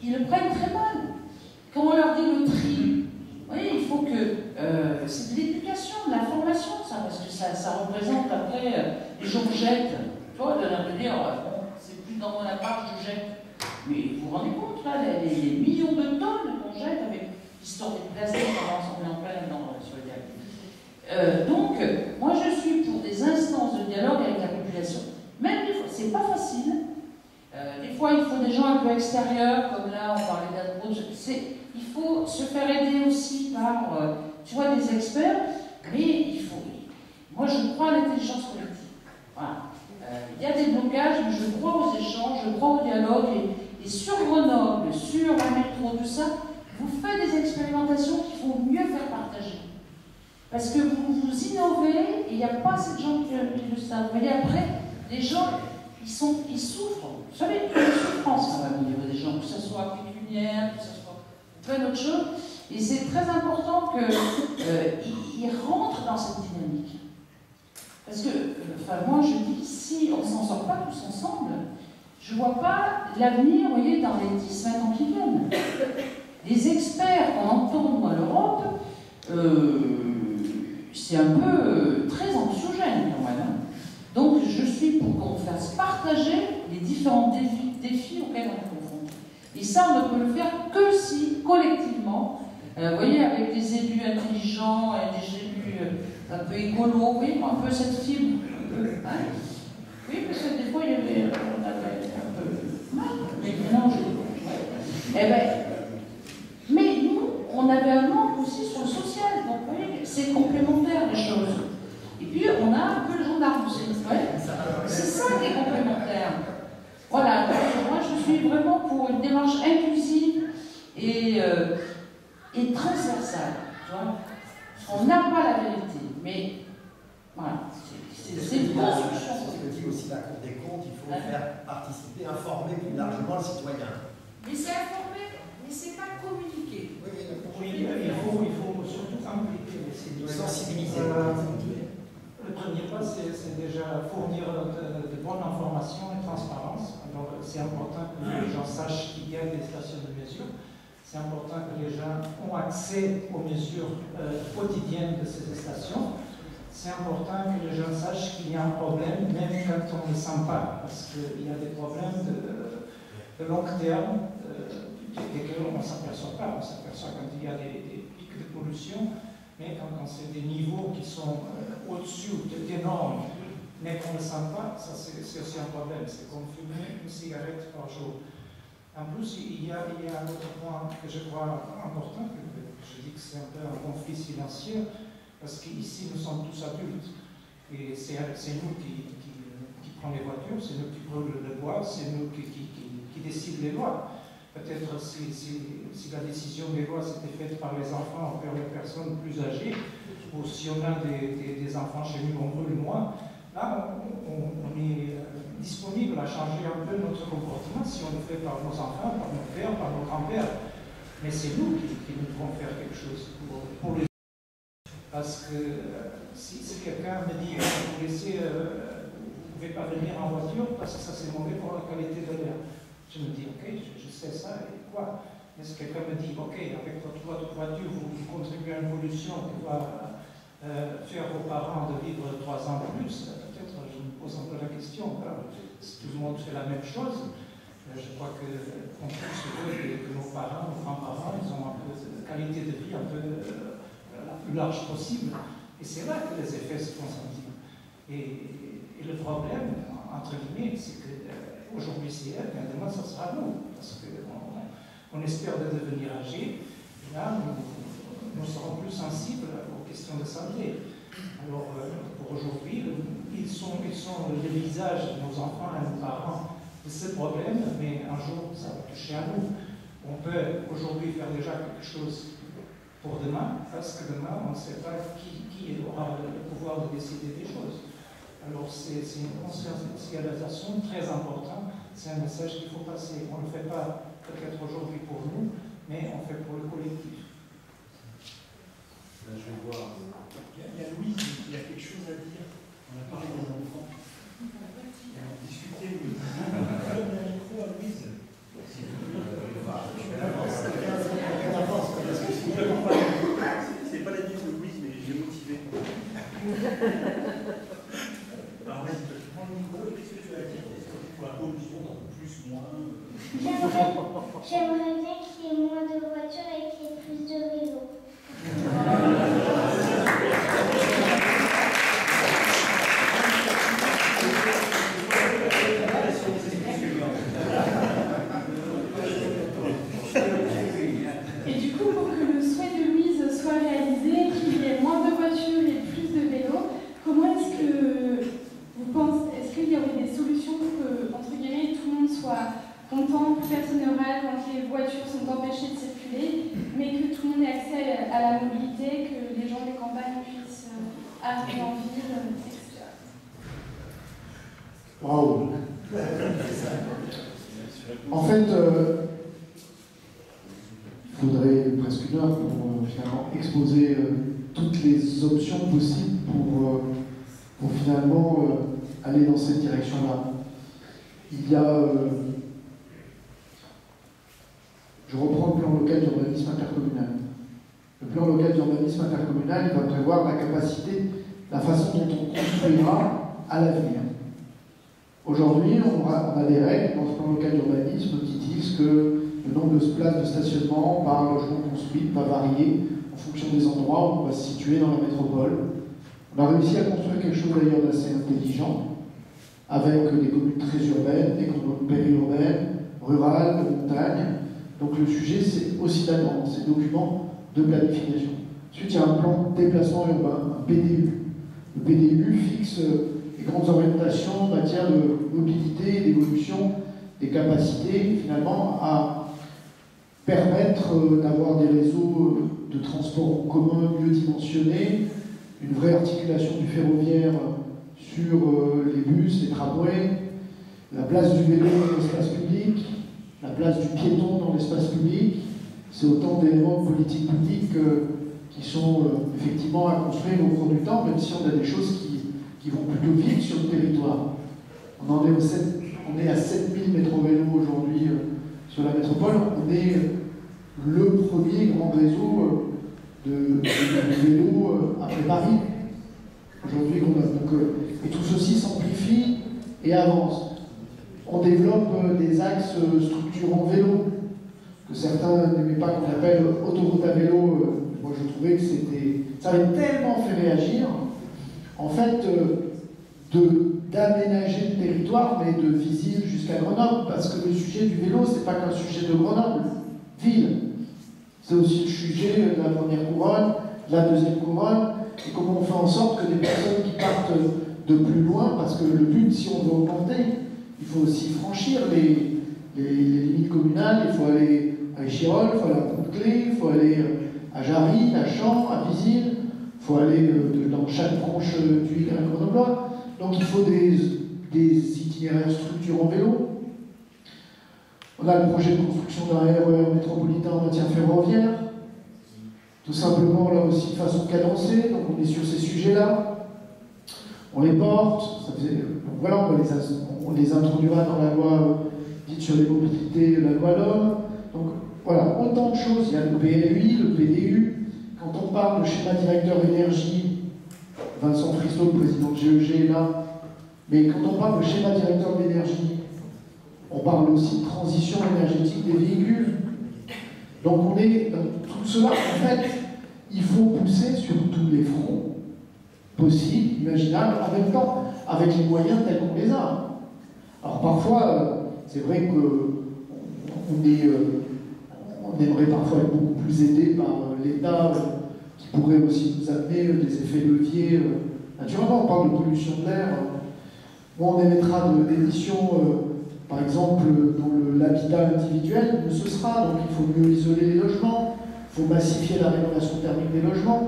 ils le prennent très mal. Quand on leur dit le tri, vous voyez, il faut que, c'est de l'éducation, de la formation, ça, parce que ça représente après, les gens jettent, tu vois, de dire, bon, c'est plus dans mon appart, je jette. Mais vous vous rendez compte, là, les millions de tonnes qu'on jette avec l'histoire des plastiques qu'on met en plein sur le dialogue. Donc, moi je suis pour des instances de dialogue avec la population. Même des fois, c'est pas facile. Des fois, il faut des gens un peu extérieurs, comme là, on parlait d'approche. Il faut se faire aider aussi par, tu vois, des experts, mais il faut. Moi, je crois à l'intelligence collective. Voilà. Il y a des blocages, mais je crois aux échanges, je crois au dialogue. Et sur Grenoble, sur la métro, tout ça, vous faites des expérimentations qu'il faut mieux faire partager. Parce que vous innovez et il n'y a pas assez de gens qui le savent. Vous voyez, après, les gens, ils souffrent. Vous savez, il y a une souffrance quand même au niveau des gens, que ce soit pécuniaire, que ce soit plein d'autres choses. Et c'est très important qu'ils rentrent dans cette dynamique. Parce que, moi je dis, si on ne s'en sort pas tous ensemble, je ne vois pas l'avenir, vous voyez, dans les 10-20 ans qui viennent. Les experts qu'on entend dans l'Europe, c'est un peu très anxiogène quand même. Hein. Donc je suis pour qu'on fasse partager les différents défis auxquels on est confronté. Et ça, on ne peut le faire que si, collectivement, vous voyez, avec des élus intelligents, et des élus un peu écolos, vous voyez, un peu cette fibre. Hein. Oui, parce que des fois, on avait un peu mal, mais maintenant, eh ben, mais nous, on avait un manque aussi sur le social. Donc, vous voyez, c'est complémentaire, les choses. Et puis, on a un peu le gendarme aussi. Ouais. C'est ça qui est complémentaire. Voilà, donc, moi, je suis vraiment pour une démarche inclusive et transversale. Tu vois. On n'a pas la vérité, mais voilà, c'est une construction. Ce que dit aussi la Cour des comptes, il faut faire participer, informer plus largement le citoyen. Mais c'est informer, mais c'est pas communiquer. Oui, il faut surtout impliquer les citoyens. Sensibiliser. Le premier pas, c'est déjà fournir de bonnes informations et transparence. Alors, c'est important que les gens sachent qu'il y a des stations de mesure. C'est important que les gens ont accès aux mesures quotidiennes de ces stations. C'est important que les gens sachent qu'il y a un problème, même quand on ne le sent pas, parce qu'il y a des problèmes de long terme desquels on ne s'aperçoit pas. On s'aperçoit quand il y a des pics de pollution, mais quand c'est des niveaux qui sont au-dessus des normes, mais qu'on ne le sent pas, ça c'est aussi un problème. C'est comme fumer une cigarette par jour. En plus, il y a un autre point que je crois important, que je dis que c'est un peu un conflit silencieux, parce qu'ici nous sommes tous adultes, et c'est nous qui prenons les voitures, c'est nous qui brûlons le bois, c'est nous qui décident les lois. Peut-être si la décision des lois s'était faite par les enfants ou par les personnes plus âgées, ou si on a des enfants chez nous, on brûle moins, là on est disponible à changer un peu notre comportement si on le fait par nos enfants, par nos pères, par nos grands-pères. Mais c'est nous qui devons faire quelque chose pour les. Parce que si quelqu'un me dit vous ne pouvez pas venir en voiture parce que ça c'est mauvais pour la qualité de l'air, je me dis ok, je sais ça et quoi. Mais si quelqu'un me dit ok, avec votre voiture vous contribuez à une pollution qui va faire vos parents de vivre 3 ans de plus, peut-être je me pose un peu la question. Si tout le monde fait la même chose, je crois qu'on peut se dire que nos parents, nos grands-parents, ils ont un peu de qualité de vie un peu la plus large possible. Et c'est là que les effets se font sentir. Et le problème, entre guillemets, c'est qu'aujourd'hui c'est elle, mais demain ça sera nous. Parce qu'on espère de devenir âgés, et là nous serons plus sensibles aux questions de santé. Alors pour aujourd'hui, ils sont le visage de nos enfants et nos parents de ce problème, mais un jour ça va toucher à nous. On peut aujourd'hui faire déjà quelque chose pour demain, parce que demain on ne sait pas qui aura le pouvoir de décider des choses. Alors c'est une conscientisation très importante, c'est un message qu'il faut passer. On ne le fait pas peut-être aujourd'hui pour nous, mais on fait pour le collectif. Là, je vais voir. Il y a Louise qui a quelque chose à dire. On a parlé des enfants. On a discuté, Louise. Donne un micro à Louise. C'est pas la vie de Louise, mais j'ai motivé. Alors vas-y, tu prends le micro et qu'est-ce que tu as à dire? Est-ce que pour la pollution, plus, moins J'aimerais bien qu'il y ait moins de voitures et qu'il y ait plus de vélos. Et du coup, pour que le souhait de Louise soit réalisé, qu'il y ait moins de voitures et plus de vélos, comment est-ce que vous pensez, est-ce qu'il y aurait des solutions pour que, entre guillemets, tout le monde soit content, plus personne ne râle quand les voitures sont empêchées de circuler, mais que tout le monde ait accès à la mobilité, que les gens des campagnes puissent arriver en ville, etc. Waouh! En fait, il faudrait presque 1 heure pour finalement exposer toutes les options possibles pour finalement aller dans cette direction-là. Il y a, je reprends le plan local d'urbanisme intercommunal. Le plan local d'urbanisme intercommunal va prévoir la capacité, la façon dont on construira à l'avenir. Aujourd'hui, on a des règles dans ce plan local d'urbanisme qui disent que le nombre de places de stationnement par logement construit va varier en fonction des endroits où on va se situer dans la métropole. On a réussi à construire quelque chose d'ailleurs d'assez intelligent, avec des communes très urbaines, des communes périurbaines, rurales, de montagne. Donc le sujet, c'est aussi d'attendre ces documents de planification. Ensuite, il y a un plan de déplacement urbain, un PDU. Le PDU fixe les grandes orientations en matière de mobilité, d'évolution, des capacités, finalement, à permettre d'avoir des réseaux de transport en commun mieux dimensionnés, une vraie articulation du ferroviaire sur les bus, les tramways, la place du vélo dans l'espace public, la place du piéton dans l'espace public. C'est autant d'éléments de politique publique qui sont effectivement à construire au cours du temps, même si on a des choses qui vont plutôt vite sur le territoire. On est à 7000 métro-vélos aujourd'hui sur la métropole. On est le premier grand réseau de vélos après Paris. Aujourd'hui, et tout ceci s'amplifie et avance. On développe des axes structurants vélo, que certains n'aimaient pas qu'on appelle autoroute à vélo. Moi, je trouvais que ça avait tellement fait réagir, en fait, d'aménager le territoire territoire, mais de Visil jusqu'à Grenoble, parce que le sujet du vélo, c'est pas qu'un sujet de Grenoble, ville. C'est aussi le sujet de la première couronne, de la deuxième couronne, et comment on fait en sorte que des personnes qui partent de plus loin, parce que le but, si on veut augmenter, il faut aussi franchir les limites communales, il faut aller à Échirolles, il faut aller à Pont-de-Clé, il faut aller à Jarry, à Champs, à Visil, il faut aller dans chaque branche du Y grenoblois. Donc il faut des itinéraires structurants en vélo. On a le projet de construction d'un RER métropolitain en matière ferroviaire, tout simplement là aussi de façon cadencée, donc on est sur ces sujets-là. On les porte, voilà, on les introduira dans la loi dite sur les mobilités, la loi l'homme. Donc voilà, autant de choses. Il y a le PLUI, le PDU. Quand on parle de schéma directeur énergie, Vincent Fristo, le président de GEG, est là. Mais quand on parle de schéma directeur d'énergie, on parle aussi de transition énergétique des véhicules. Donc on est dans tout cela, en fait, il faut pousser sur tous les fronts possibles, imaginables, en même temps, avec les moyens tels qu'on les a. Alors parfois, c'est vrai qu'on aimerait parfois être beaucoup plus aidé par l'État, qui pourrait aussi nous amener des effets leviers. Naturellement, on parle de pollution de l'air. Moi, on émettra des émissions, par exemple, dans l'habitat individuel, mais ce sera. Donc il faut mieux isoler les logements, il faut massifier la rénovation thermique des logements.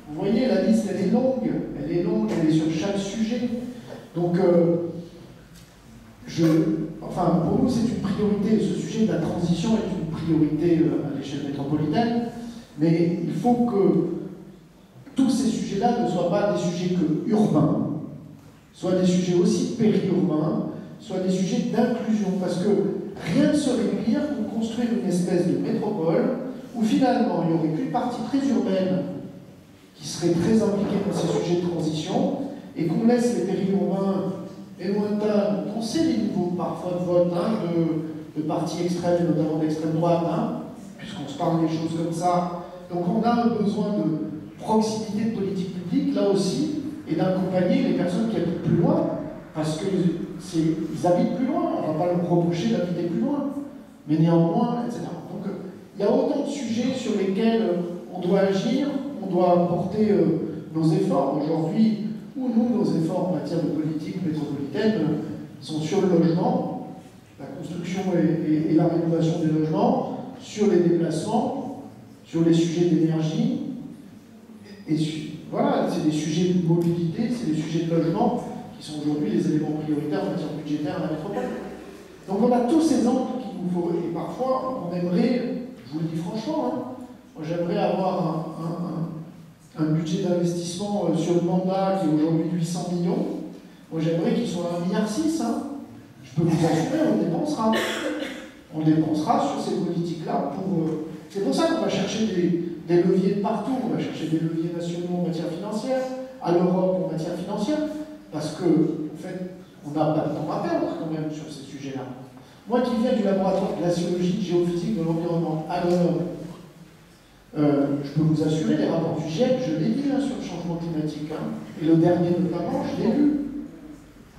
Vous voyez, la liste, elle est longue, elle est sur chaque sujet. Donc, pour nous, c'est une priorité. Ce sujet de la transition est une priorité à l'échelle métropolitaine, mais il faut que tous ces sujets-là ne soient pas des sujets que urbains, soient des sujets aussi périurbains, soient des sujets d'inclusion, parce que rien ne serait pire que construire une espèce de métropole où finalement il n'y aurait qu'une partie très urbaine qui serait très impliquée dans ces sujets de transition, et qu'on laisse les périurbains et lointains, on sait les niveaux parfois de vote de partis extrêmes, notamment d'extrême droite, puisqu'on se parle des choses comme ça. Donc on a un besoin de proximité de politique publique, là aussi, et d'accompagner les personnes qui habitent plus loin, parce qu'ils habitent plus loin, on ne va pas leur reprocher d'habiter plus loin, mais néanmoins, etc. Donc il y a autant de sujets sur lesquels on doit agir, on doit porter nos efforts. Aujourd'hui, où nous, nos efforts en matière de politique métropolitaine sont sur le logement, la construction et la rénovation des logements, sur les déplacements, sur les sujets d'énergie, et voilà, c'est des sujets de mobilité, c'est des sujets de logement qui sont aujourd'hui les éléments prioritaires en matière budgétaire à la métropole. Donc on a tous ces angles qu'il nous faut, et parfois on aimerait, je vous le dis franchement, moi j'aimerais avoir un budget d'investissement sur le mandat qui est aujourd'hui 800 millions. Moi j'aimerais qu'il soit à 1,6 milliard. Je peux vous assurer, on dépensera. On dépensera sur ces politiques-là pour. C'est pour ça qu'on va chercher des leviers de partout. On va chercher des leviers nationaux en matière financière, à l'Europe en matière financière, parce que, en fait, on n'a pas de temps à perdre quand même sur ces sujets-là. Moi qui viens du laboratoire de glaciologie, de géophysique de l'environnement à Grenoble, je peux vous assurer, les rapports du GIEC, je l'ai lu sur le changement climatique, et le dernier notamment, je l'ai lu.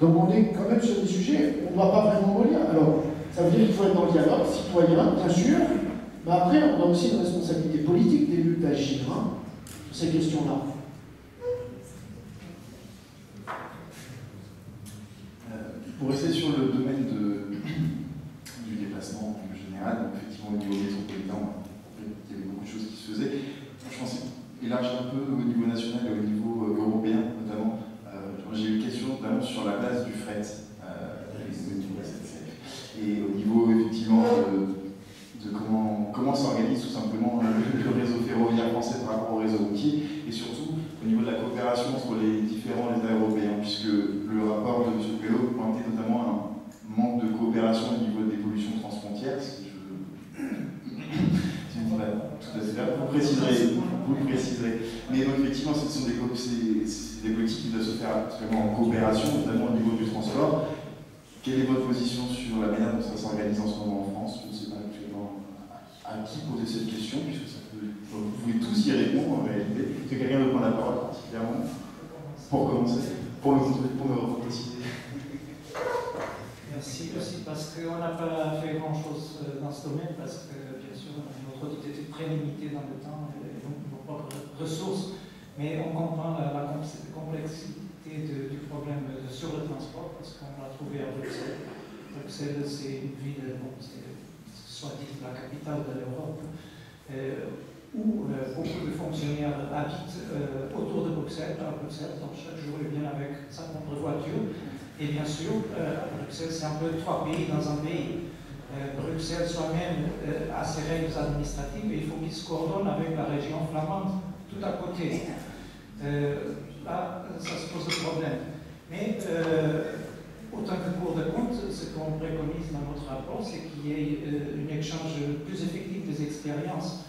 Donc on est quand même sur des sujets, on ne doit pas vraiment mollir. Alors, ça veut dire qu'il faut être dans le dialogue, citoyen, bien sûr, mais après, on a aussi une responsabilité politique des luttes d'agir sur ces questions-là. Pour rester sur le domaine du déplacement en général, donc effectivement au niveau métropolitain, il y avait beaucoup de choses qui se faisaient. Je pense élargir un peu au niveau national et au niveau européen notamment. J'ai eu une question notamment sur la place du fret et au niveau effectivement de comment s'organise tout simplement le réseau ferroviaire français par rapport au réseau routier, et surtout au niveau de la coopération entre les différents États européens, puisque le rapport de M. Pello pointait notamment un manque de coopération au niveau des pollutions transfrontières. Si je... tout à fait, vous le préciserez. Mais donc effectivement, ce sont des politiques qui doivent se faire absolument en coopération, notamment au niveau du transport. Quelle est votre position sur la manière dont ça s'organise en ce moment en France? Je ne sais pas actuellement à qui poser cette question, puisque ça peut... vous pouvez tous y répondre en réalité. Est-ce que quelqu'un veut prendre la parole particulièrement pour commencer, pour me préciser? qu'on n'a pas fait grand-chose dans ce domaine, parce que, bien sûr, notre audit était très limité dans le temps et donc nos propres ressources, mais on comprend la complexité du problème sur le transport, parce qu'on l'a trouvé à Bruxelles. Bruxelles, c'est une ville, bon, soit dit la capitale de l'Europe, où beaucoup de fonctionnaires habitent autour de Bruxelles, à Bruxelles, donc chaque jour ils viennent avec sa propre voiture. Et bien sûr, Bruxelles, c'est un peu 3 pays dans un pays. Bruxelles soi-même a ses règles administratives et il faut qu'il se coordonne avec la région flamande tout à côté. Là, ça se pose le problème. Mais autant que Cour de compte, ce qu'on préconise dans notre rapport, c'est qu'il y ait un échange plus effectif des expériences.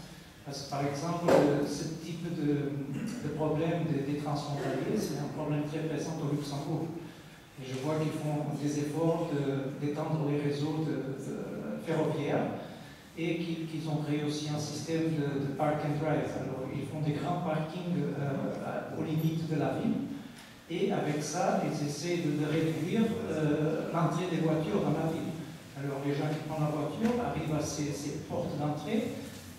Parce que, par exemple, ce type de problème des transfrontaliers, c'est un problème très présent au Luxembourg. Et je vois qu'ils font des efforts d'étendre les réseaux ferroviaires et qu'ils ont créé aussi un système de park and drive. Alors, ils font des grands parkings aux limites de la ville. Et avec ça, ils essaient de réduire l'entrée des voitures dans la ville. Alors, les gens qui prennent la voiture arrivent à ces portes d'entrée.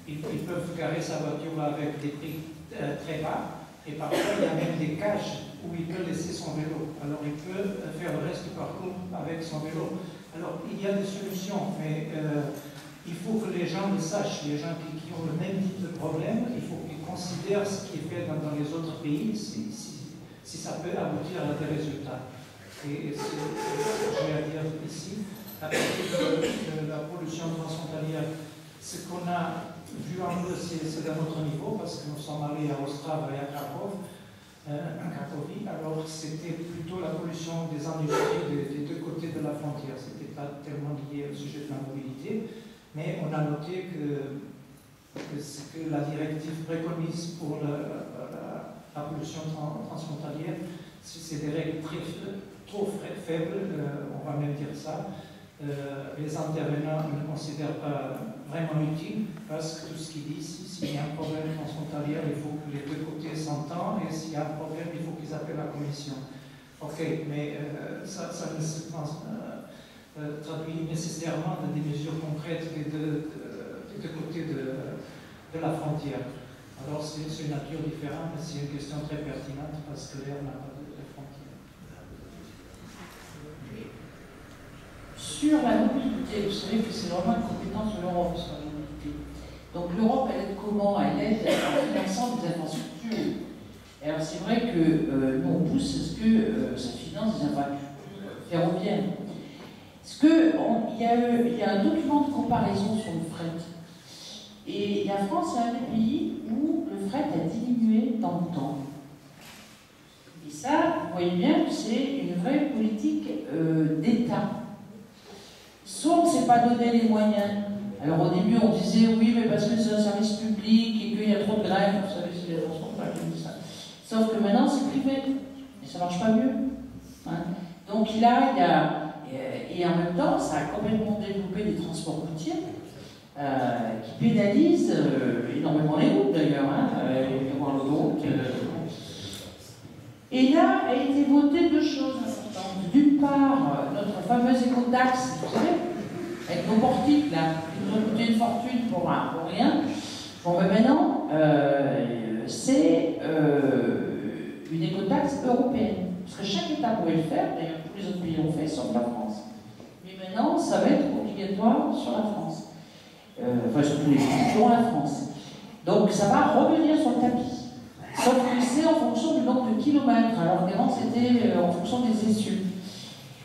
Ils peuvent garer sa voiture avec des prix très bas, et parfois il y a même des cages où il peut laisser son vélo. Alors il peut faire le reste du parcours avec son vélo. Alors il y a des solutions, mais il faut que les gens le sachent, les gens qui ont le même type de problème, il faut qu'ils considèrent ce qui est fait dans les autres pays, si ça peut aboutir à des résultats. Et c'est ce que j'ai à dire ici. À partir de la pollution transfrontalière, ce qu'on a vu un peu, c'est à notre niveau, parce que nous sommes allés à Ostrava et à Cracovie. Alors, c'était plutôt la pollution des industries des deux côtés de la frontière. Ce n'était pas tellement lié au sujet de la mobilité, mais on a noté que ce que la directive préconise pour la pollution transfrontalière, c'est des règles trop faibles, on va même dire ça. Les intervenants ne considèrent pas vraiment utile, parce que tout ce qu'ils disent, s'il y a un problème transfrontalier, il faut que les deux côtés s'entendent, et s'il y a un problème, il faut qu'ils appellent la commission. Ok, mais ça ne se traduit nécessairement dans des mesures concrètes des deux côtés de la frontière. Alors c'est une nature différente, mais c'est une question très pertinente, parce que l'air n'a pas de frontière. Sur la mobilité, vous savez que c'est vraiment une compétence de l'Europe sur la mobilité. Donc l'Europe, elle aide comment? Elle aide en finançant des infrastructures. Et alors c'est vrai que nous on pousse à ce que ça finance des infrastructures ferroviaires. Il y a un document de comparaison sur le fret. Et la France est un des pays où le fret a diminué dans le temps. Et ça, vous voyez bien que c'est une vraie politique d'État. Soit on ne s'est pas donné les moyens. Alors au début on disait oui, mais parce que c'est un service public et qu'il y a trop de grèves, vous savez, c'est les transports qui disent ça. Sauf que maintenant c'est privé, et ça ne marche pas mieux. Hein. Donc là, et en même temps, ça a complètement développé des transports routiers qui pénalisent énormément les routes d'ailleurs, évidemment l'autoroute. Et là a été voté 2 choses importantes. D'une part, notre fameuse écotaxe, vous savez, avec nos portiques là, qui nous ont coûté une fortune pour rien. Bon, ben maintenant, c'est une écotaxe européenne. Parce que chaque État pouvait le faire, d'ailleurs tous les autres pays l'ont fait, sauf la France. Mais maintenant, ça va être obligatoire sur la France. Enfin, sur tous les pays, dont la France. Donc ça va revenir sur le tapis. Sauf que c'est en fonction du nombre de kilomètres, alors qu'avant c'était en fonction des essieux.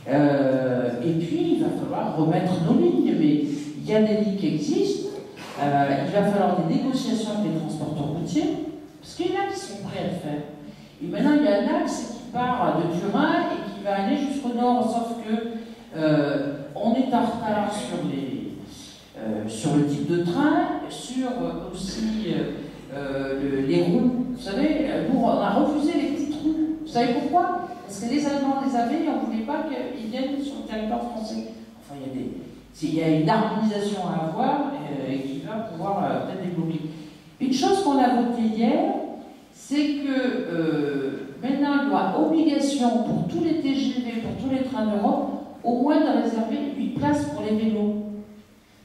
Et puis il va falloir remettre nos lignes, mais il y a des lignes qui existent, il va falloir des négociations avec les transporteurs routiers, parce qu'il y en a qui sont prêts à le faire. Et maintenant il y a un axe qui part de Turin et qui va aller jusqu'au nord, sauf que on est en retard sur le type de train, sur aussi les roues. Vous savez, nous, on a refusé les petites roues. Vous savez pourquoi? Parce que les Allemands les avaient et on ne voulait pas qu'ils viennent sur le territoire français. Enfin, il y a une harmonisation à avoir et qui va pouvoir peut-être débloquer. Une chose qu'on a votée hier, c'est que maintenant, il y aura obligation pour tous les TGV, pour tous les trains d'Europe, au moins de réserver 8 places pour les vélos.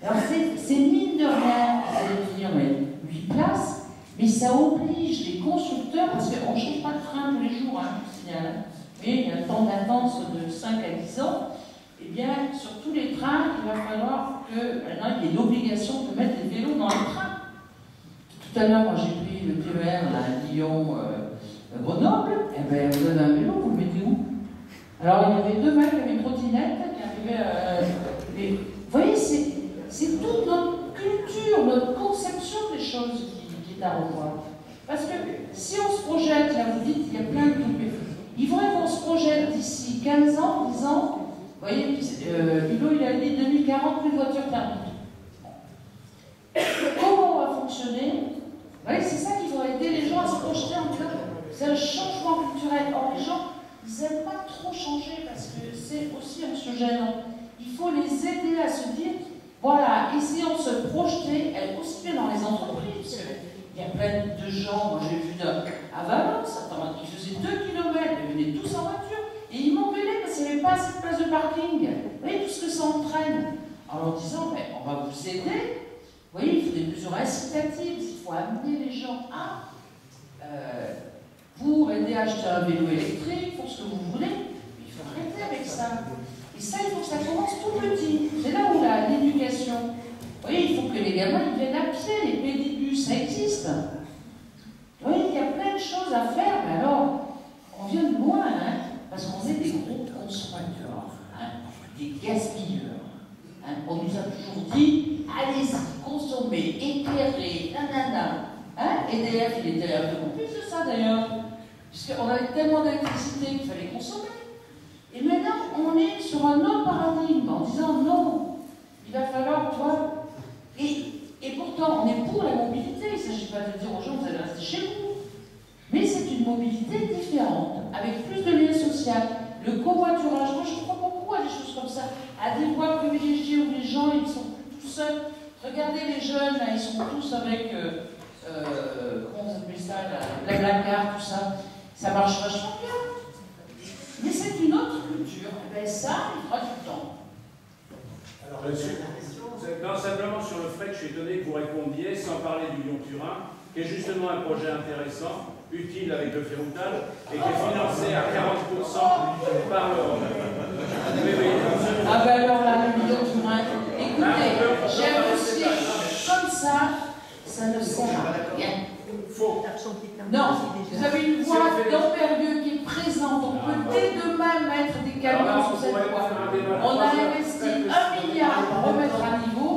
Alors c'est mine de rien, vous allez dire, mais 8 places, mais ça oblige les constructeurs, parce qu'on ne change pas de frein tous les jours, hein, je signale. Mais il y a un temps d'attente de 5 à 10 ans. Eh bien, sur tous les trains, il va falloir que maintenant il y ait l'obligation de mettre des vélos dans les trains. Tout à l'heure, moi j'ai pris le TER à Lyon-Grenoble, eh bien, vous avez un vélo, vous le mettez où? Alors il y avait 2 mecs qui avaient une trottinette qui arrivaient. Vous voyez, c'est toute notre culture, notre conception des choses qui est à revoir. Parce que si on se projette, là vous dites, il y a plein de trucs, il faudrait qu'on se projette d'ici 15 ans, 10 ans. Vous voyez, Hulot, il a dit 2040, plus de voitures thermiques. Comment on va fonctionner? Vous voyez, c'est ça qu'il faudrait aider les gens à se projeter en disant, c'est un changement culturel. Or, les gens, ils n'aiment pas trop changer parce que c'est aussi anxiogène. Il faut les aider à se dire, voilà, essayons de se projeter, aussi bien dans les entreprises. Il y a plein de gens, moi j'ai vu à Valence, ils faisaient 2 km, ils venaient tous en voiture. Et ils m'engueulaient parce qu'il n'y avait pas assez de place de parking. Vous voyez tout ce que ça entraîne. En leur disant, mais on va vous aider. Vous voyez, il faut des mesures incitatives. Il faut amener les gens à, pour aider à acheter un vélo électrique, pour ce que vous voulez. Il faut arrêter avec ça. Et ça, il faut que ça commence tout petit. C'est là où l'éducation. Vous voyez, il faut que les gamins ils viennent à pied, les pédibus, ça existe. Vous voyez, il y a plein de choses à faire, mais alors, on vient de loin, hein. Parce qu'on est des gros consommateurs, hein, des gaspilleurs. Hein. On nous a toujours dit, allez-y, consommez, éclairez, nanana. Hein. EDF, il était un peu complice de ça d'ailleurs, puisqu'on avait tellement d'électricité qu'il fallait consommer. Et maintenant, on est sur un autre paradigme, en disant non, il va falloir, toi... Et pourtant, on est pour la mobilité, il ne s'agit pas de dire aux gens, vous allez rester chez vous. Mais c'est une mobilité différente, avec plus de liens sociaux. Le covoiturage, moi je crois beaucoup à des choses comme ça, à des voies privilégiées où les gens ils sont tout seuls. Regardez les jeunes, là, ils sont tous avec, comment vous appelez ça, la Blablacar, tout ça. Ça marche vachement bien. Mais c'est une autre culture. Et bien ça, il fera du temps. Alors là-dessus, non, simplement sur le fret, je suis étonné que vous répondiez sans parler du Lyon-Turin, qui est justement un projet intéressant, utile avec le ferroutage, et qui est financé à 40% par l'Europe. Ah ben alors là, le Lyon-Turin, écoutez, j'aime aussi, comme ça ne sert à rien. Faux. Non, vous avez une voie d'Ampérieux qui est présente, on peut dès demain mettre des camions sur cette voie. On a investi 1 milliard pour remettre à niveau,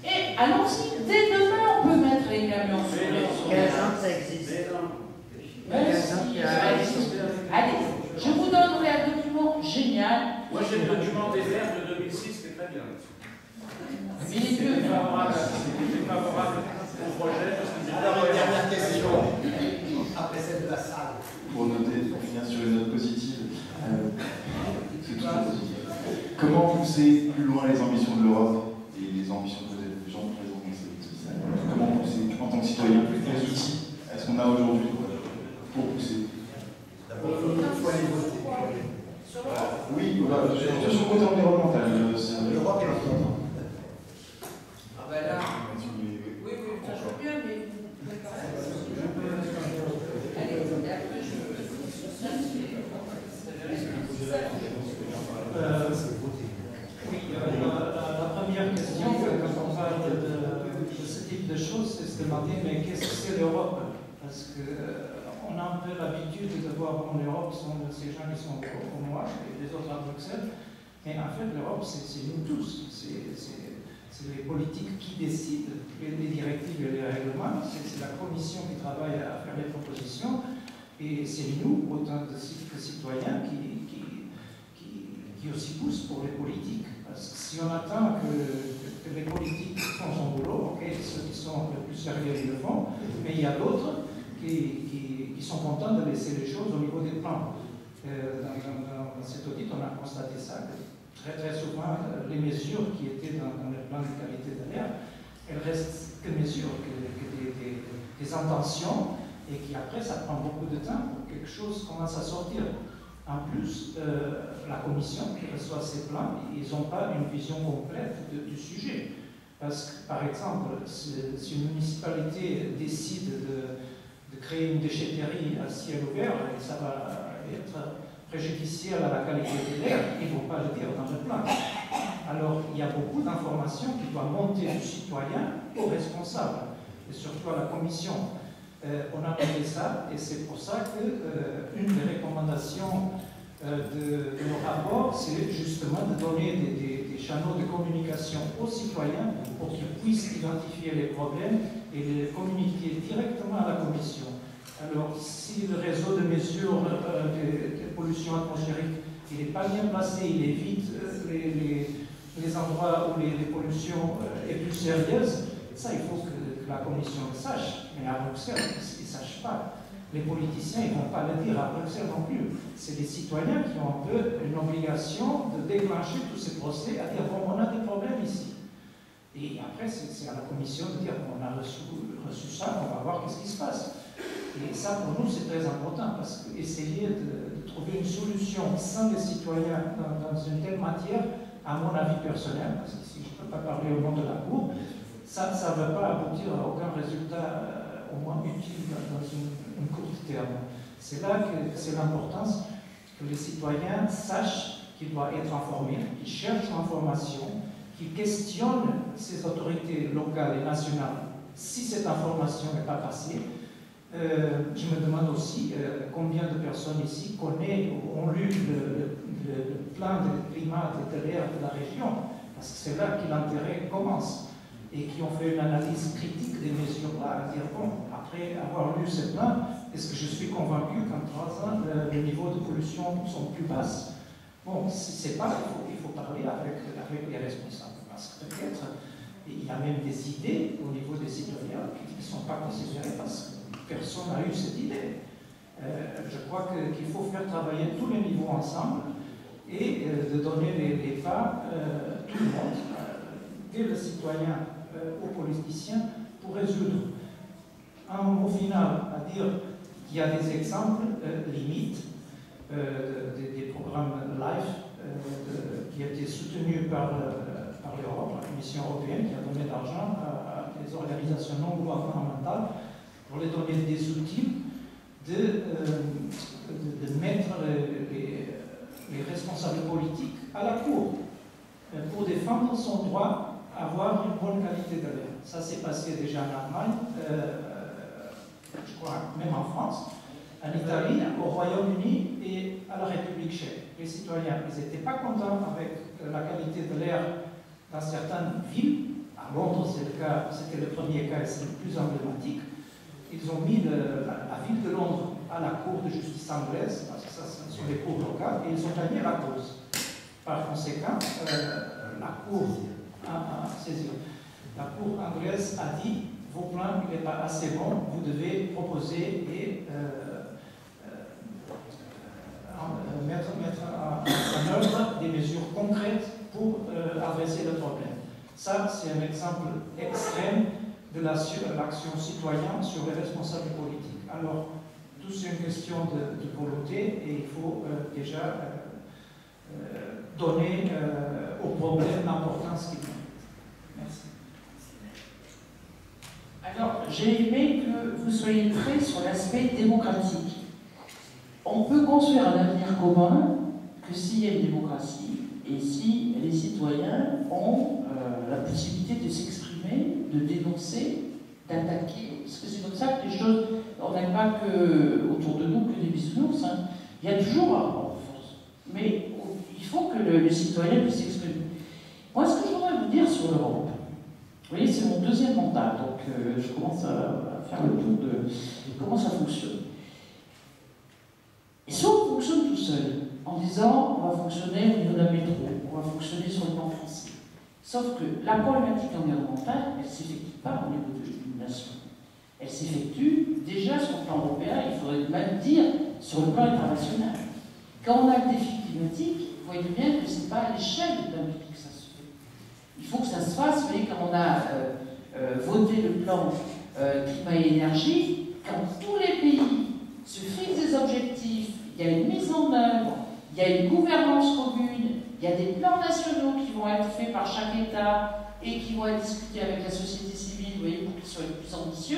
et allons-y, dès demain on peut mettre les camions sur les... 15 ans ça existe. Allez, je vous donnerai un document génial. Moi j'ai le document des verts de 2006 qui est très bien. Mais les vieux, c'est favorable au projet parce que alors une dernière question après celle de la salle. Pour finir sur une note positive, c'est tout positif. Comment pousser plus loin les ambitions de l'Europe et les ambitions peut-être des gens présents dans cette salle? Comment pousser en tant que citoyen? Quels outils est-ce qu'on a aujourd'hui pour pousser? D'abord, il faut aller voter. Oui, surtout sur le côté environnemental. L'Europe et l'environnement. Ah ben là, oui, ça joue bien, mais allez, après je la première question, quand on parle de ce type de choses, c'est se demander, mais qu'est-ce que c'est l'Europe? Parce qu'on a un peu l'habitude de voir en Europe ces gens qui sont comme moi et les autres à Bruxelles, mais en fait l'Europe c'est nous tous, c'est les politiques qui décident, les directives et les règlements, c'est la commission qui travaille à faire les propositions, et c'est nous, autant que citoyens, qui aussi poussent pour les politiques. Parce que si on attend que les politiques font son boulot, ok, ceux qui sont les plus sérieux ils le font, mais il y a d'autres qui sont contents de laisser les choses au niveau des plans. Dans cet audit, on a constaté ça, que très souvent, les mesures qui étaient dans le plan de qualité de l'air, elles restent que mesures, que des intentions, et qui après, ça prend beaucoup de temps pour que quelque chose commence à sortir. En plus, la commission qui reçoit ces plans, ils n'ont pas une vision complète du sujet. Parce que, par exemple, si une municipalité décide de créer une déchetterie à ciel ouvert, et ça va être préjudiciable à la qualité de l'air, ils ne vont pas le dire dans le plan. Alors, il y a beaucoup d'informations qui doivent monter du citoyen au responsable, et surtout à la commission. On a fait ça, et c'est pour ça qu'une des recommandations de nos rapports, c'est justement de donner des canaux de communication aux citoyens pour qu'ils puissent identifier les problèmes et les communiquer directement à la commission. Alors, si le réseau de mesure de pollution atmosphérique n'est pas bien placé, il évite les endroits où les pollutions est plus sérieuses, ça, il faut que la commission le sache. Mais à Bruxelles, ils ne sachent pas. Les politiciens, ils ne vont pas le dire à Bruxelles non plus. C'est les citoyens qui ont un peu une obligation de déclencher tous ces procès, à dire, bon, on a des problèmes ici. Et après, c'est à la commission de dire, bon, on a reçu ça, on va voir qu'est-ce qui se passe. Et ça, pour nous, c'est très important, parce qu'essayer de trouver une solution sans les citoyens dans une telle matière, à mon avis personnel, parce que si je ne peux pas parler au nom de la Cour, ça ne va pas aboutir à aucun résultat au moins utile dans une courte terme. C'est là que c'est l'importance que les citoyens sachent qu'ils doivent être informés, qu'ils cherchent l'information, qu'ils questionnent ces autorités locales et nationales si cette information n'est pas passée. Je me demande aussi combien de personnes ici connaissent ou ont lu le plan de climat et de l'air de la région, parce que c'est là que l'intérêt commence, et qui ont fait une analyse critique des mesures-là, à dire, bon, après avoir lu ce plan, est-ce que je suis convaincu qu'en 3 ans, les niveaux de pollution sont plus basses? Bon, c'est pas, il faut parler avec les responsables, parce que peut-être, il y a même des idées au niveau des citoyens qui ne sont pas considérées parce que personne n'a eu cette idée. Je crois qu'il faut faire travailler tous les niveaux ensemble et de donner les pas, tout le monde, dès le citoyen aux politiciens, pour résoudre. Un mot final à dire qu'il y a des exemples limites des programmes LIFE qui ont été soutenus par l'Europe, la Commission européenne, qui a donné de l'argent à des organisations non gouvernementales pour les donner des outils de mettre les responsables politiques à la cour pour défendre son droit à avoir une bonne qualité de l'air. Ça s'est passé déjà en Allemagne, je crois même en France, en Italie, au Royaume-Uni et à la République tchèque. Les citoyens, ils n'étaient pas contents avec la qualité de l'air dans certaines villes. À Londres, c'était le premier cas et c'est le plus emblématique. Ils ont mis la ville de Londres à la Cour de justice anglaise, parce que ça, ce sont les cours locales, et ils ont gagné la cause. Par conséquent, la Cour la Cour anglaise a dit vos plans n'est pas assez bon, vous devez proposer et mettre en œuvre des mesures concrètes pour adresser le problème. Ça, c'est un exemple extrême de l'action citoyenne sur les responsables politiques. Alors, tout c'est une question de volonté et il faut déjà donner au problème l'importance qu'il a. Merci. Alors, j'ai aimé que vous soyez prêts sur l'aspect démocratique. On peut construire un avenir commun que s'il y a une démocratie et si les citoyens ont la possibilité de s'exprimer, de dénoncer, d'attaquer. Parce que c'est comme ça que les choses. On n'a pas que autour de nous que des bisounours. Hein. Il y a toujours un rapport de force. Mais il faut que le citoyen puisse s'exprimer. Moi, ce que je voudrais vous dire sur l'Europe, vous voyez, c'est mon deuxième mandat, donc je commence à faire le tour de comment ça fonctionne. Et soit on fonctionne tout seul, en disant on va fonctionner au niveau de la métro, on va fonctionner sur le plan français. Sauf que la problématique environnementale, elle ne s'effectue pas au niveau de l'Union. Elle s'effectue déjà sur le plan européen, il faudrait même dire sur le plan international. Quand on a le défi climatique, vous voyez bien que ce n'est pas à l'échelle d'un pays que ça se fait. Il faut que ça se fasse, vous voyez, quand on a voté le plan climat et énergie, quand tous les pays se fixent des objectifs, il il y a une mise en œuvre, il y a une gouvernance commune, il y a des plans nationaux qui vont être faits par chaque État et qui vont être discutés avec la société civile, vous voyez, pour qu'ils soient plus ambitieux,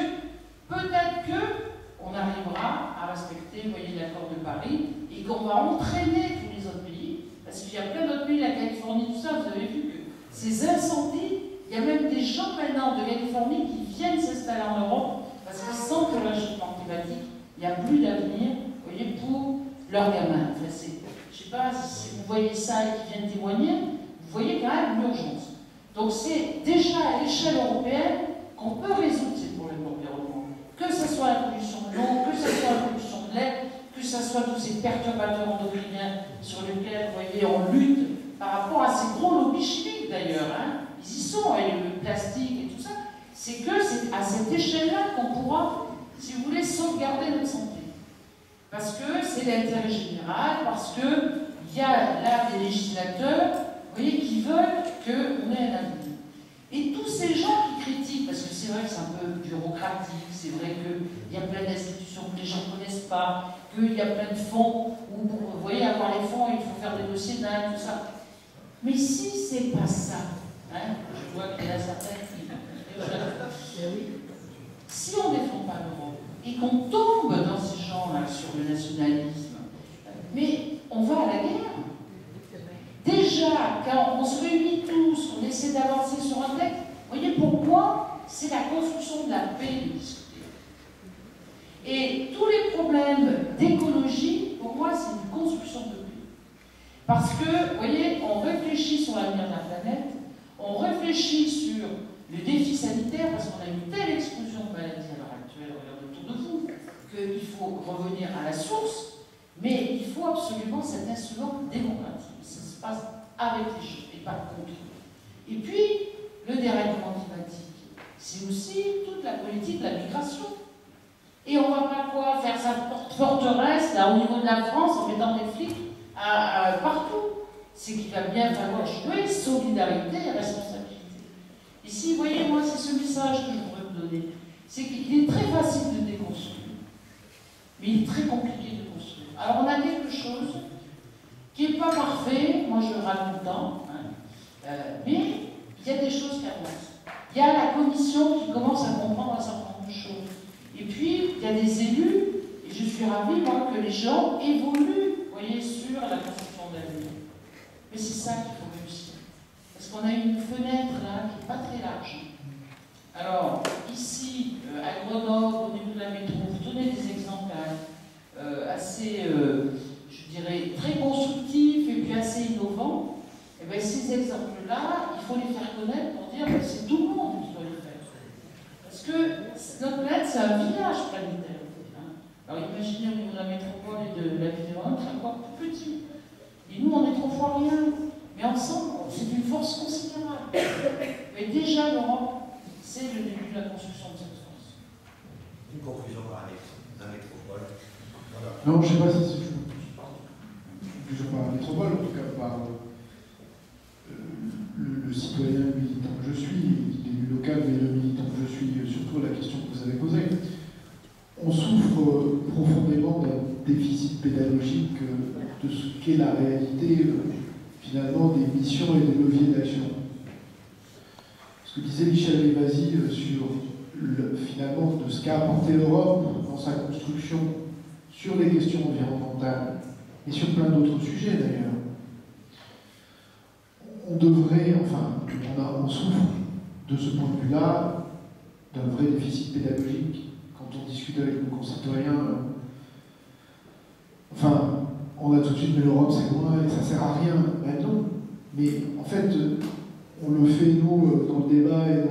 peut-être qu'on arrivera à respecter, vous voyez, l'accord de Paris et qu'on va entraîner tous les autres pays, parce qu'il y a plein d'autres pays, la Californie, tout ça, vous avez vu que ces incendies, il y a même des gens maintenant de Californie qui viennent s'installer en Europe parce qu'ils sentent que le réchauffement climatique, il n'y a plus d'avenir, vous voyez, pour leurs gamins. Enfin, je ne sais pas si vous voyez ça et qui viennent témoigner, vous voyez quand même l'urgence. Donc c'est déjà à l'échelle européenne qu'on peut résoudre ces problèmes d'environnement. Que ce soit la pollution de l'eau, que ce soit la pollution de l'air, que ce soit tous ces perturbateurs endocriniens sur lesquels, vous voyez, on lutte par rapport à ces gros lobbies chimiques d'ailleurs. Hein. Ils y sont, avec le plastique et tout ça. C'est que c'est à cette échelle-là qu'on pourra, si vous voulez, sauvegarder notre santé. Parce que c'est l'intérêt général, parce qu'il y a là des législateurs, vous voyez, qui veulent qu'on ait un avenir. Et tous ces gens qui critiquent, parce que c'est vrai que c'est un peu bureaucratique, c'est vrai qu'il y a plein d'institutions que les gens ne connaissent pas, qu'il y a plein de fonds, où pour, vous voyez, avoir les fonds, il faut faire des dossiers d'âge, tout ça. Mais si c'est pas ça, hein, je vois qu'il y en a certains qui... Si on ne défend pas l'Europe, et qu'on tombe dans ces gens-là sur le nationalisme, mais on va à la guerre. Déjà, quand on se réunit tous, on essaie d'avancer sur un texte, vous voyez, pour moi, c'est la construction de la paix de discuter. Et tous les problèmes d'écologie, pour moi, c'est une construction de paix. Parce que, vous voyez, on réfléchit sur l'avenir de la planète, on réfléchit sur le défi sanitaire, parce qu'on a une telle explosion de maladies à l'heure actuelle, regardez autour de vous, qu'il faut revenir à la source, mais il faut absolument cet instrument démocratique. Ça se passe avec les gens et pas contre eux. Et puis, le dérèglement climatique, c'est aussi toute la politique de la migration. Et on ne va pas quoi faire sa forteresse là au niveau de la France en mettant des flics partout. C'est qu'il va bien falloir jouer solidarité et responsabilité. Ici, vous voyez, moi, c'est ce message que je voudrais vous donner. C'est qu'il est très facile de déconstruire, mais il est très compliqué de construire. Alors, on a quelque chose qui n'est pas parfait, moi je râle tout le temps, hein, mais il y a des choses qui avancent. Il y a la commission qui commence à comprendre un certain nombre de choses. Et puis, il y a des élus, et je suis ravie, moi, que les gens évoluent, vous voyez, sur la construction d'avenir. Mais c'est ça qu'il faut réussir. Parce qu'on a une fenêtre là qui n'est pas très large. Alors, ici, à Grenoble, au niveau de la métro, vous donnez des exemples assez, je dirais, très constructifs et puis assez innovants. Et bien, ces exemples-là, il faut les faire connaître pour dire que c'est tout le monde qui doit les faire. Parce que notre planète, c'est un village planétaire. Hein. Alors, imaginez au niveau de la métropole et de la ville de Grenoble, c'est encore plus petit. Et nous, on est 3 fois rien. Mais ensemble, c'est une force considérable. Mais déjà, l'Europe, c'est le début de la construction de cette force. Une conclusion par la métropole. Voilà. Non, je ne sais pas si c'est toujours par la métropole, en tout cas par le citoyen militant que je suis, l'élu local, mais le militant que je suis, surtout la question que vous avez posée. On souffre profondément d'un déficit pédagogique de ce qu'est la réalité finalement des missions et des leviers d'action. Ce que disait Michel Rivasi sur finalement de ce qu'a apporté l'Europe dans sa construction sur les questions environnementales et sur plein d'autres sujets d'ailleurs. On devrait, enfin, on souffre de ce point de vue-là d'un vrai déficit pédagogique quand on discute avec nos concitoyens. Enfin, on a tout de suite, mais l'Europe c'est loin et ça sert à rien. Ben non. Mais en fait, on le fait nous dans le débat et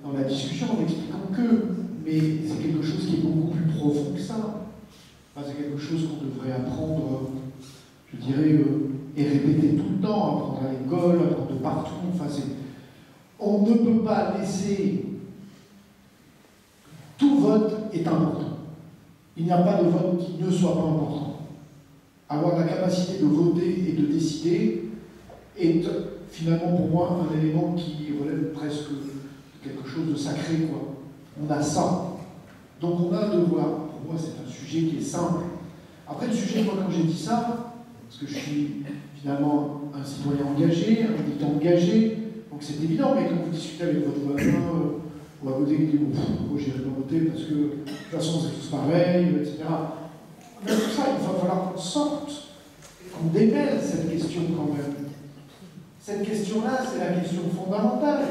dans la discussion en expliquant que, mais c'est quelque chose qui est beaucoup plus profond que ça. Enfin, c'est quelque chose qu'on devrait apprendre, je dirais, et répéter tout le temps, apprendre à l'école, apprendre de partout. Enfin, on ne peut pas laisser. Tout vote est important. Il n'y a pas de vote qui ne soit pas important. Avoir la capacité de voter et de décider est finalement pour moi un élément qui relève presque de quelque chose de sacré, quoi. On a ça. Donc on a un devoir, pour moi c'est un sujet qui est simple, Après, le sujet, moi, quand j'ai dit ça, parce que je suis finalement un citoyen engagé, un militant engagé, donc c'est évident, mais quand vous discutez avec votre voisin ou à côté qui dit bon, moi j'irai pas voter parce que de toute façon c'est tous pareil, etc. Mais tout ça, il va falloir qu'on sorte, qu'on démêle cette question quand même. Cette question-là, c'est la question fondamentale.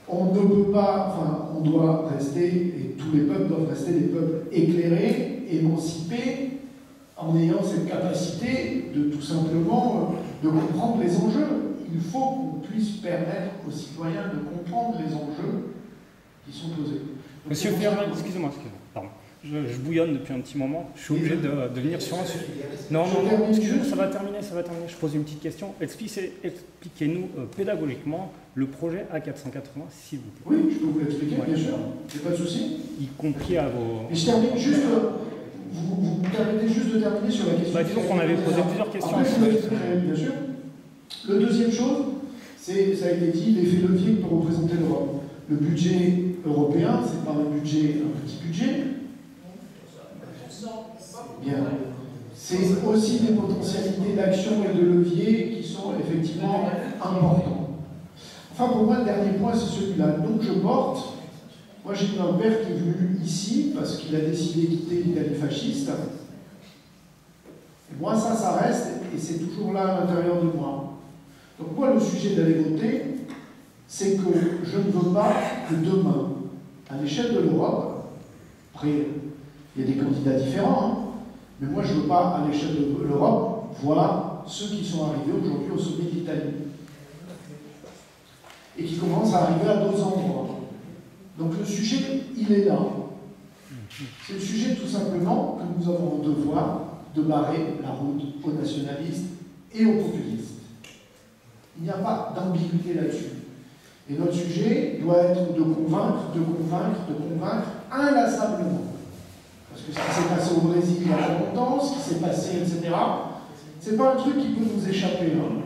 On ne peut pas, enfin, on doit rester, et tous les peuples doivent rester des peuples éclairés, émancipés, en ayant cette capacité de tout simplement de comprendre les enjeux. Il faut qu'on puisse permettre aux citoyens de comprendre les enjeux qui sont posés. Donc, Monsieur Ferrand, excusez-moi, pardon. Je bouillonne depuis un petit moment. Je suis obligé de venir sur un sujet. Non, excusez-moi, ça va terminer. Je pose une petite question. Expliquez-nous pédagogiquement le projet A480, s'il vous plaît. Oui, je peux vous l'expliquer, bien sûr. Il n'y a pas de souci. Y compris à vos... Et je termine juste... Vous me permettez juste de terminer sur la question... disons qu'on avait posé plusieurs questions. Après, je vous expliquerai, bien sûr. Le deuxième chose, c'est, ça a été dit, l'effet levier que peut représenter l'Europe. Le budget européen, c'est pas un budget, un petit budget. Bien. C'est aussi des potentialités d'action et de levier qui sont effectivement importants. Enfin, pour moi, le dernier point, c'est celui-là. Donc, je porte. Moi, j'ai eu un père qui est venu ici parce qu'il a décidé de quitter l'Italie fasciste. Et moi, ça reste, et c'est toujours là à l'intérieur de moi. Donc, moi, le sujet d'aller voter, c'est que je ne veux pas que demain, à l'échelle de l'Europe, après, il y a des candidats différents, hein, mais moi, je ne veux pas, à l'échelle de l'Europe, voir ceux qui sont arrivés aujourd'hui au sommet d'Italie et qui commencent à arriver à d'autres endroits. Donc le sujet, il est là. C'est le sujet tout simplement que nous avons le devoir de barrer la route aux nationalistes et aux populistes. Il n'y a pas d'ambiguïté là-dessus. Et notre sujet doit être de convaincre inlassablement. Parce que ce qui s'est passé au Brésil il y a pas longtemps, ce qui s'est passé, etc., c'est pas un truc qui peut nous échapper. Hein.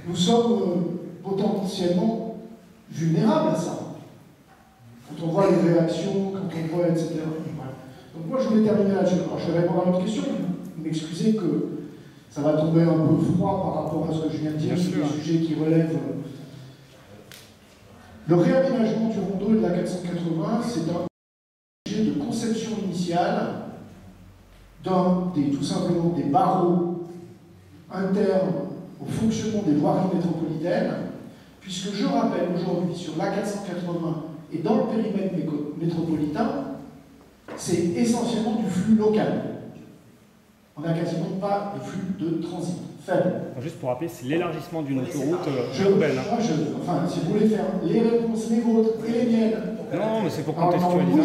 Nous sommes potentiellement vulnérables à ça. Quand on voit les réactions, quand on voit, etc. Voilà. Donc moi, je voulais terminer là-dessus. Alors, je vais répondre à votre question. Vous m'excusez que ça va tomber un peu froid par rapport à ce que je viens de dire sur les sujets qui relèvent. Le réaménagement du rondeau et de la 480, c'est un sujet de conception initiale tout simplement des barreaux internes au fonctionnement des voiries métropolitaines, puisque je rappelle aujourd'hui sur l'A480 et dans le périmètre métropolitain, c'est essentiellement du flux local. On n'a quasiment pas de flux de transit, faible. Juste pour rappeler, c'est l'élargissement d'une autoroute urbaine. Enfin, si vous voulez faire les réponses, les vôtres et les miennes. Non, mais c'est pour contextualiser. Moi,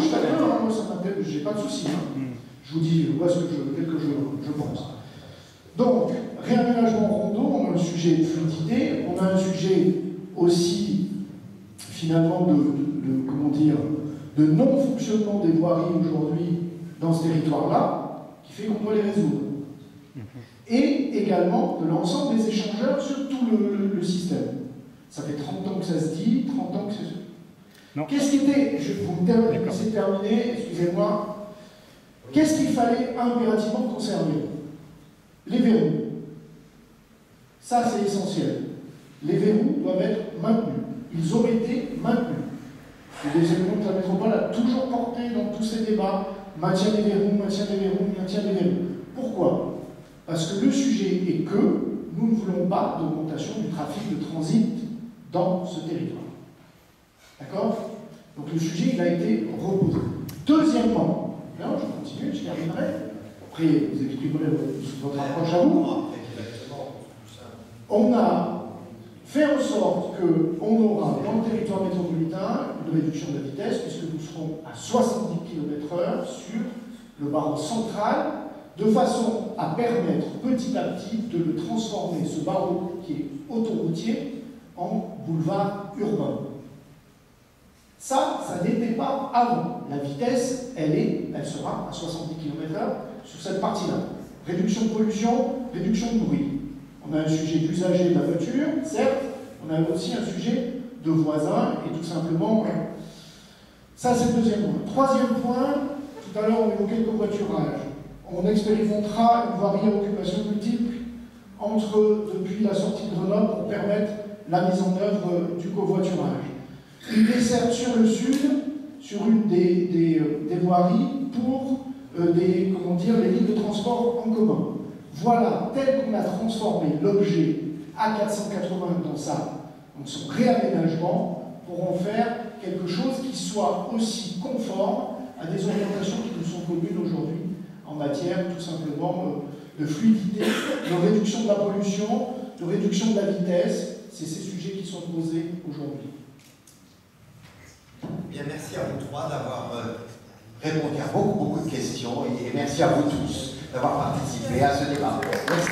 ça m'intéresse, j'ai pas de souci. Hein. Je vous dis, voilà tel que je pense. Donc, réaménagement rondeau, on a un sujet de fluidité, on a un sujet aussi, finalement, de non-fonctionnement des voiries aujourd'hui dans ce territoire-là, qui fait qu'on doit les résoudre. Et également de l'ensemble des échangeurs sur tout le système. Ça fait 30 ans que ça se dit, 30 ans que c'est... Qu'est-ce qui était, vous me laissez terminer, excusez-moi, qu'est-ce qu'il fallait impérativement conserver? Les verrous. Ça, c'est essentiel. Les verrous doivent être maintenus. Ils ont été maintenus. Le deuxième groupe de la métropole a toujours porté dans tous ces débats maintien des verrous, maintien des verrous, maintien des verrous. Pourquoi? Parce que le sujet est que nous ne voulons pas d'augmentation du trafic de transit dans ce territoire. D'accord? Donc le sujet, il a été reposé. Deuxièmement, là, je continue, je terminerai. Après, vous exprimerez votre approche à vous. On a fait en sorte qu'on aura dans le territoire métropolitain une réduction de la vitesse, puisque nous serons à 70 km/h sur le barreau central, de façon à permettre petit à petit de le transformer, ce barreau qui est autoroutier, en boulevard urbain. Ça n'était pas avant. La vitesse, elle sera à 70 km/h sur cette partie-là. Réduction de pollution, réduction de bruit. On a un sujet d'usager de la voiture, certes, on a aussi un sujet de voisins, et tout simplement, ça c'est le deuxième point. Troisième point, tout à l'heure on évoquait le covoiturage. On expérimentera une voirie à occupation multiple depuis la sortie de Grenoble pour permettre la mise en œuvre du covoiturage. Une desserte sur le sud, sur une des voiries pour les lignes de transport en commun. Voilà, tel qu'on a transformé l'objet A480 dans son réaménagement, pour en faire quelque chose qui soit aussi conforme à des orientations qui nous sont communes aujourd'hui en matière tout simplement de fluidité, de réduction de la pollution, de réduction de la vitesse. C'est ces sujets qui sont posés aujourd'hui. Bien, merci à vous trois d'avoir répondu à beaucoup de questions et merci à vous tous d'avoir participé à ce débat. Merci.